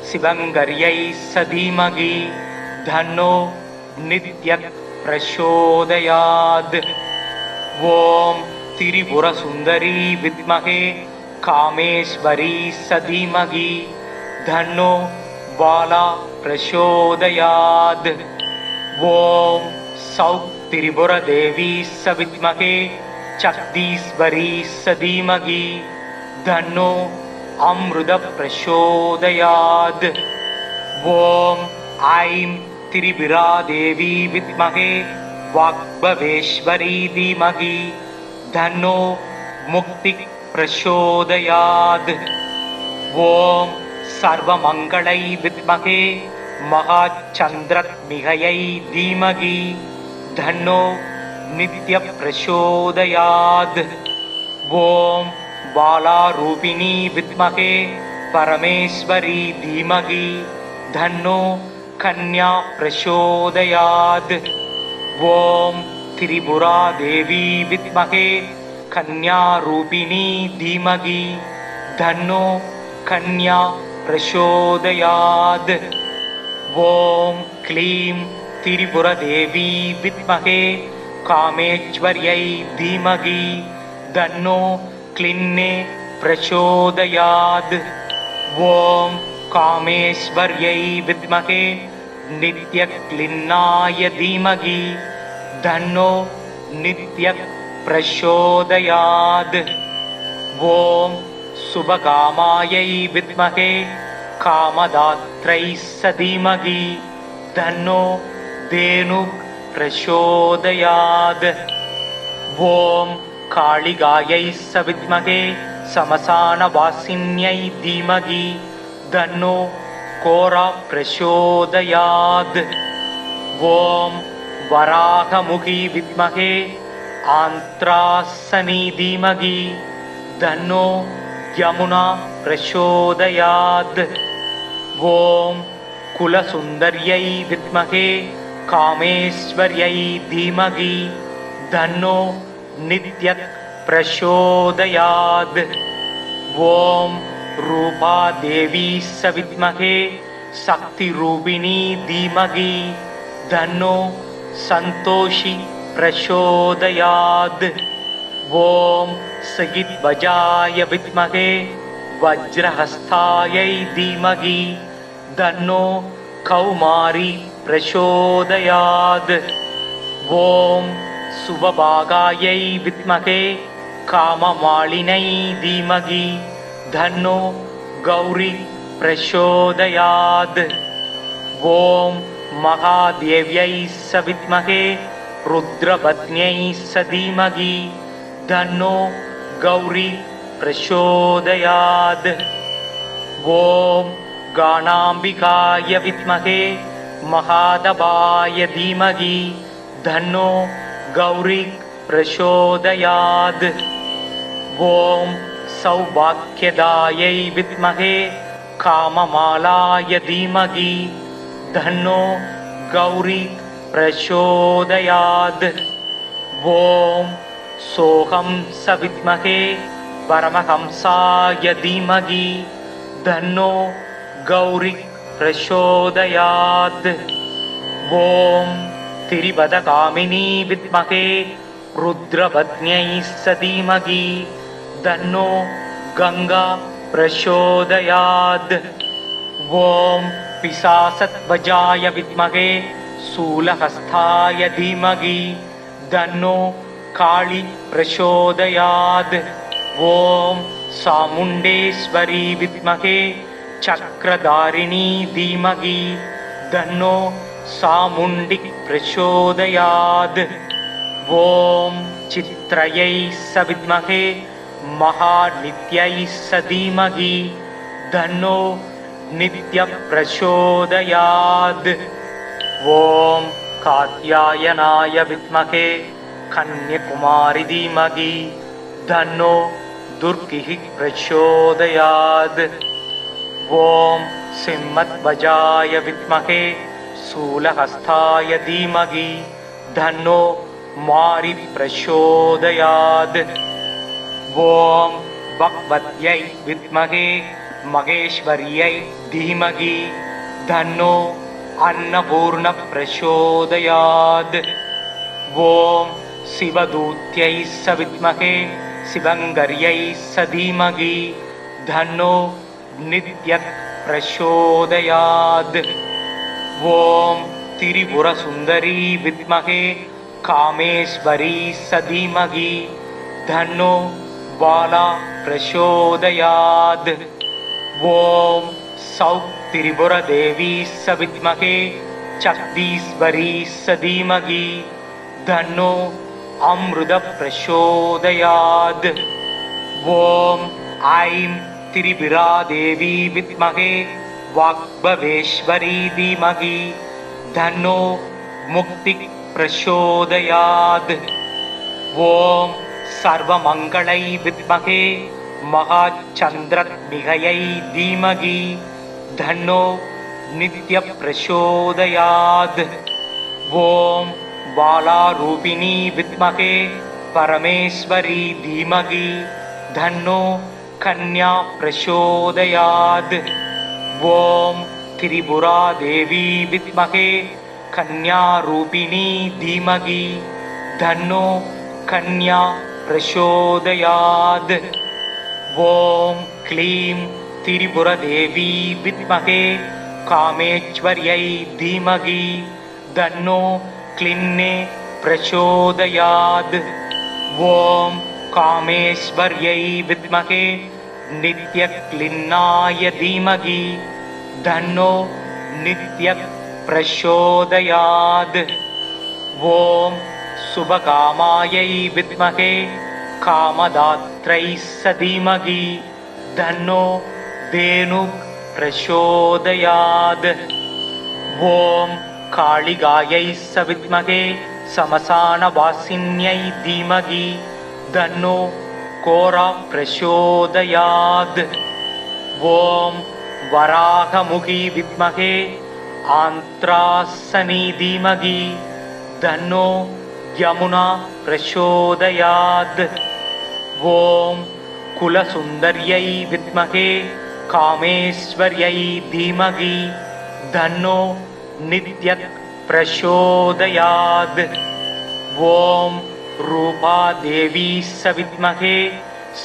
சிவங்கர்யை சதீமகி தன்னோ நித்ய பிரசோதயாத். ஓம் திரிபுரசுந்தரி வித்மகே காமேஸ்வரி சதீமகி தன்னோ பாலா பிரசோதயாத். ஓம் சௌக் திரிபுர தேவி சவித்மகே சக்தீஸ்வரி சதீமகி தன்னோ அம்ருத பிரசோதயாத். ஓம் ஐம் திரிபுரா தேவி வித்மகே வாக்பவேஸ்வரி தீமகி தன்னோ முக்தி பிரசோதயாத். ஓம் சர்வமங்களை வித்மகே மகாச்சந்திரத்மிகையை தீமகி தன்னோ நித்ய பிரசோதயாத். ஓம் பாலாரூபிணி வித்மகே பரமேஸ்வரி தீமகி தன்னோ கன்யா பிரசோதயாத். ஓம் திரிபுரா தேவி வித்மகே கன்யாரூபிணி தீமகி தன்னோ கன்யா பிரசோதயாத். ஓம் க்ளீம் திரிபுர தேவி வித்மகே காமேஸ்வர்யை தீமகி தன்னோ க்ளின்னே பிரசோதயாத். ஓம் காமேஸ்வர்யை வித்மகே நித்ய க்ளின்னாய தீமகி தன்னோ நித்ய பிரசோதயாத். ஓம் சுபகாமாயை வித்மகே காமதாத்ரை சதீமகி தன்னோ தேனு பிரசோதயாத். ஓம் कालिगायै सविद्महे समसानवासिन्यै धीमहि तन्नो कोरा प्रचोदयात्। ॐ वराहमुखी विद्महे आन्त्रासनी धीमहि तन्नो यमुना प्रचोदयात्। ॐ कुलसुन्दर्यै विद्महे कामेश्वर्यै धीमहि तन्नो नित्यः प्रचोदयात्। ॐ रूपादेवी सविद्महे शक्तिरूपिणी धीमहि तन्नो सन्तोषी प्रचोदयात्। ॐ सगिध्वजाय विद्महे वज्रहस्तायै धीमहि तन्नो कौमारी प्रचोदयात्। ॐ सुभभागायै विद्महे काममालिनै धीमहि तन्नो गौरी प्रचोदयात्। ॐ महादेव्यै सविद्महे रुद्रपत्न्यै धीमहि तन्नो गौरी प्रचोदयात्। ॐ गाणाम्बिकाय विद्महे महादेवाय धीमहि तन्नो गौरी प्रचोदयात्। ॐ सौभाग्यदायै विद्महे काममालाय धीमहि तन्नो गौरी प्रचोदयात्। ॐ सोऽहं सविद्महे परमहंसाय धीमहि तन्नो गौरी प्रचोदयात्। ॐ तिरिपदकामिनी विद्महे रुद्रपत्न्यै धीमहि तन्नो गंगा प्रचोदयात्। ॐ पिशाचध्वजाय विद्महे शूलहस्ताय धीमहि तन्नो काली प्रचोदयात्। ॐ चामुण्डेश्वरी विद्महे चक्रधारिणी धीमहि तन्नो चामुण्डी प्रचोदयात्। ॐ चित्रयै सविद्महे महानित्यै धीमहि तन्नो नित्यः प्रचोदयात्। ॐ कात्यायनाय विद्महे कन्याकुमारी धीमहि तन्नो दुर्गिः प्रचोदयात्। ॐ सिंहध्वजाय विद्महे शूलहस्ताय धीमहि तन्नो मारी प्रचोदयात्। ॐ भगवत्यै विद्महे महेश्वर्यै धीमहि तन्नो अन्नपूर्ण प्रचोदयात्। ॐ शिवदूत्यै सविद्महे शिवङ्कर्यै धीमहि तन्नो नित्यः प्रचोदयात्। ॐ त्रिपुरसुन्दरी विद्महे कामेश्वरी धीमहि तन्नो बाला प्रचोदयात्। ॐ सौत्त्रिपुरदेवी सविद्महे जगदीश्वरी धीमहि तन्नो अमृत प्रचोदयात्। ॐ ऐं त्रिपुरादेवी विद्महे वाग्भवेश्वरी धीमहि तन्नो मुक्ति प्रचोदयात्। ॐ सर्वमङ्गलै विद्महे महाचन्द्रद्विहयै धीमहि तन्नो नित्यः प्रचोदयात्। ॐ बालारूपिणी विद्महे परमेश्वरी धीमहि तन्नो कन्या प्रचोदयात्। ॐ त्रिपुरादेवी विद्महे कन्यारूपिणी धीमहि तन्नो कन्या प्रचोदयात्। ॐ क्लीं त्रिपुरदेवी विद्महे कामेश्वर्यै धीमहि तन्नो क्लिन्ने प्रचोदयात्। ॐ कामेश्वर्यै विद्महे नित्यक्लिन्नाय धीमहि तन्नो नित्यः प्रचोदयात्। ॐ शुभकामायै विद्महे कामदात्रै धीमहि धन्नो धेनुः प्रचोदयात्। ॐ कालिकायै विद्महे समसानवासिन्यै धीमहि धन्नो घोरा प्रचोदयात्। ॐ वराहमुखी विद्महे आन्त्रासनी धीमहि धन्नो यमुना प्रचोदयात्। ॐ कुलसुन्दर्यै विद्महे कामेश्वर्यै धीमहि धन्नो नित्यः प्रचोदयात्। ॐ रूपादेवी विद्महे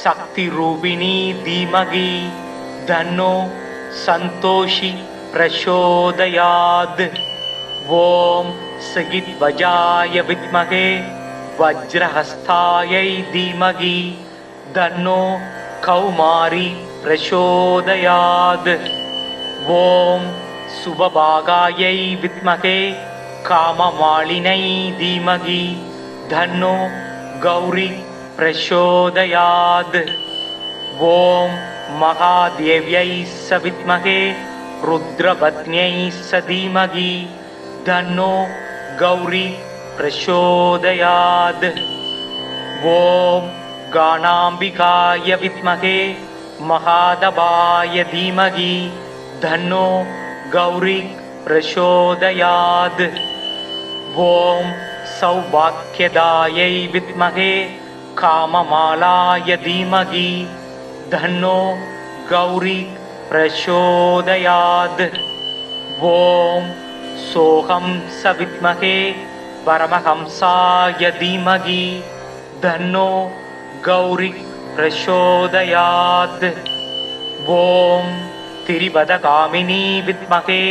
शक्तिरूपिणी धीमहि धन्नो सन्तोषी प्रचोदयात्। ॐ सगिध्वजाय विद्महे वज्रहस्तायै धीमहि धन्नो कौमारी प्रचोदयात्। ॐ सुभभागायै विद्महे काममालिनै धीमहि धन्नो गौरी प्रचोदयात्। ॐ महादेव्यै विद्महे रुद्रपत्न्यै धीमहि धन्नो गौरी प्रचोदयात्। ॐ गाणाम्बिकाय विद्महे महादेवाय धीमहि धन्नो गौरी प्रचोदयात्। ॐ सौभाग्यदायै विद्महे काममालाय धीमहि धन्नो गौरी प्रचोदयात्। ॐ सोऽहं विद्महे परमहंसाय धीमहि धन्नो गौरी प्रचोदयात्। ॐ तिरिपदकामिनी विद्महे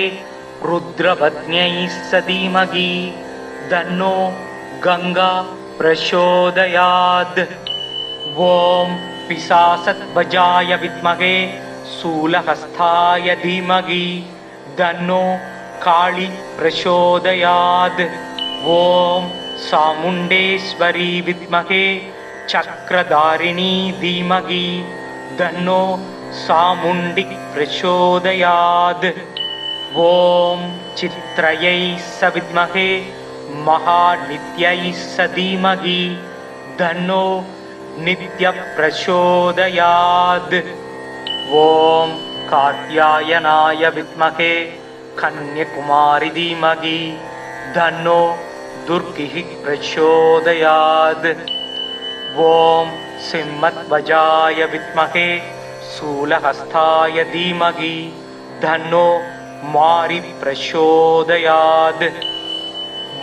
रुद्रपत्न्यै धीमहि धन्नो गंगा प्रचोदयात्। ॐ पिशाचध्वजाय विद्महे शूलहस्ताय धीमहि धन्नो काली प्रचोदयात्। ॐ चामुण्डेश्वरी विद्महे चक्रधारिणी धीमहि धन्नो चामुण्डी प्रचोदयात्। ॐ चित्रयै विद्महे महानित्यै धीमहि धन्नो नित्यः प्रचोदयात्। ॐ कात्यायनाय विद्महे कन्याकुमारी धीमहि धन्नो दुर्गिः प्रचोदयात्। ॐ सिंहध्वजाय विद्महे शूलहस्ताय धीमहि धन्नो मारी प्रचोदयात्।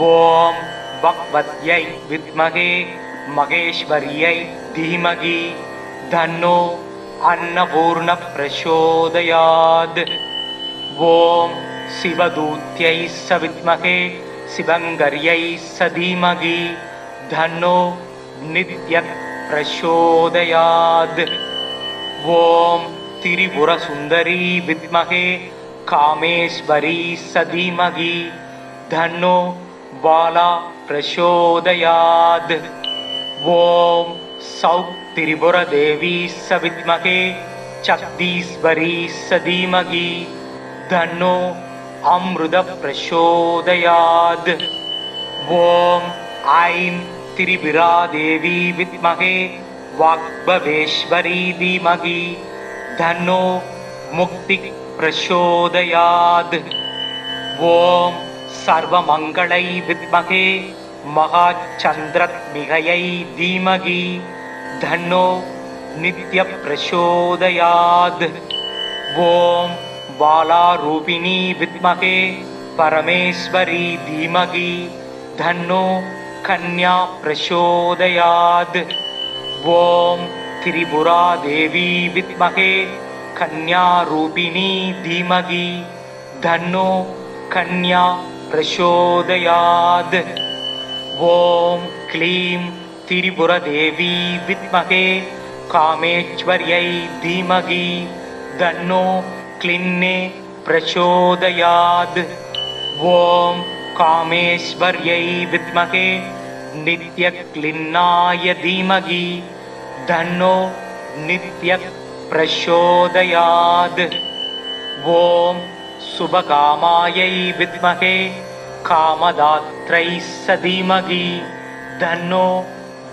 ॐ भगवत्यै विद्महे महेश्वर्यै धीमहि धन्नो अन्नपूर्ण प्रचोदयात्। ॐ शिवदूत्यै विद्महे शिवङ्कर्यै धीमहि धन्नो नित्यः प्रचोदयात्। ॐ त्रिपुरसुन्दरी विद्महे कामेश्वरी धीमहि धन्नो बाला प्रचोदयात्। ॐ सौत्त्रिपुरदेवी विद्महे जगदीश्वरी धीमहि धन्नो अमृत प्रचोदयात्। ॐ ऐं त्रिपुरादेवी विद्महे वाग्भवेश्वरी धीमहि धन्नो मुक्ति प्रचोदयात्। ॐ सर्वमङ्गलै विद्महे महाचन्द्रत्मिकयै धीमहि धन्नो नित्यः प्रचोदयात्। ॐ बालारूपिणी विद्महे परमेश्वरी धीमहि धन्नो कन्या प्रचोदयात्। ॐ त्रिपुरादेवी विद्महे कन्यारूपिणी धीमहि धन्नो कन्या प्रचोदयात्। ॐ क्लीं त्रिपुरदेवी विद्महे कामेश्वर्यै धीमहि धन्नो क्लिन्ने प्रचोदयात्। ॐ कामेश्वर्यै विद्महे नित्यक्लिन्नाय धीमहि धन्नो नित्यः प्रचोदयात्। ॐ शुभकामायै विद्महे कामदात्रै धीमहि धन्नो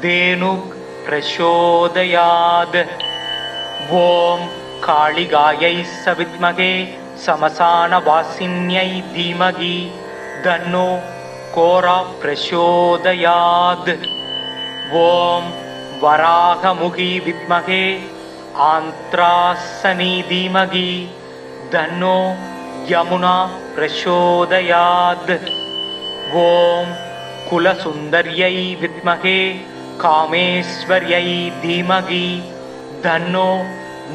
धेनुः प्रचोदयात्। ॐ कालिकायै विद्महे श्मशानवासिन्यै धीमहि धन्नो घोरा प्रचोदयात्। ॐ वराहमुखी विद्महे आन्त्रासनी धीमहि धन्नो यमुना प्रचोदयात्। ॐ कुलसुन्दर्यै विद्महे कामेश्वर्यै धीमहि धन्नो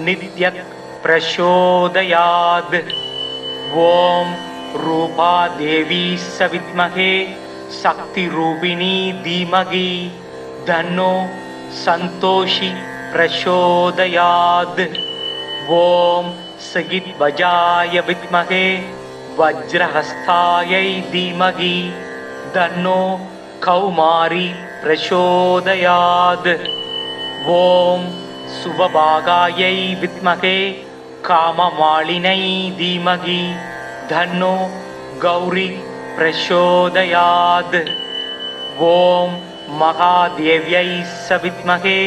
नित्यः प्रचोदयात्। ॐ रूपादेवी विद्महे शक्तिरूपिणी धीमहि धन्नो सन्तोषी प्रचोदयात्। ॐ सगिध्वजाय विद्महे वज्रहस्तायै धीमहि धन्नो कौमारी प्रचोदयात्। ॐ शुभभागायै विद्महे काममालिनै धीमहि धन्नो गौरी प्रचोदयात्। ॐ महादेव्यै विद्महे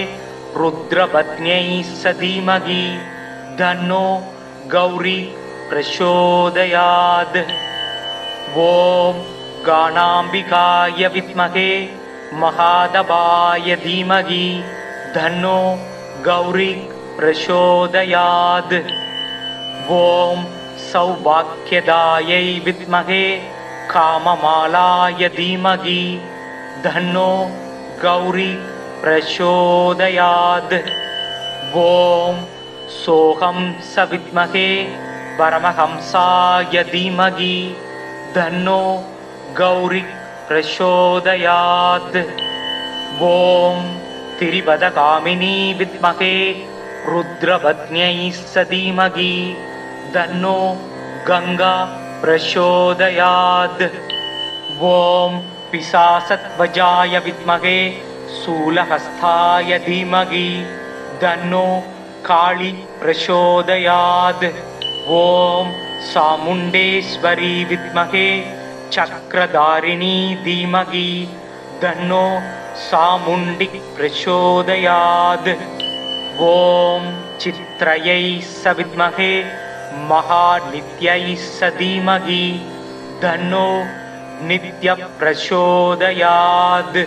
रुद्रपत्न्यै धीमहि धन्नो गौरी प्रचोदयात्। ॐ गाणाम्बिकाय विद्महे महादेवाय धीमहि धन्नो गौरी प्रचोदयात्। ॐ सौभाग्यदायै विद्महे काममालाय धीमहि धन्नो गौरी प्रचोदयात्। ॐ सोऽहं विद्महे परमहंसाय धीमहि धन्नो गौरी प्रचोदयात्। ॐ तिरिपदकामिनी विद्महे रुद्रपत्न्यै धीमहि धन्नो गंगा प्रचोदयात्। ॐ पिशाचध्वजाय विद्महे शूलहस्ताय धीमहि धन्नो काली प्रचोदयात्। ॐ चामुण्डेश्वरी विद्महे चक्रधारिणी धीमहि धन्नो चामुण्डी प्रचोदयात्। ॐ चित्रयै विद्महे महानित्यै धीमहि धन्नो नित्यः प्रचोदयात्।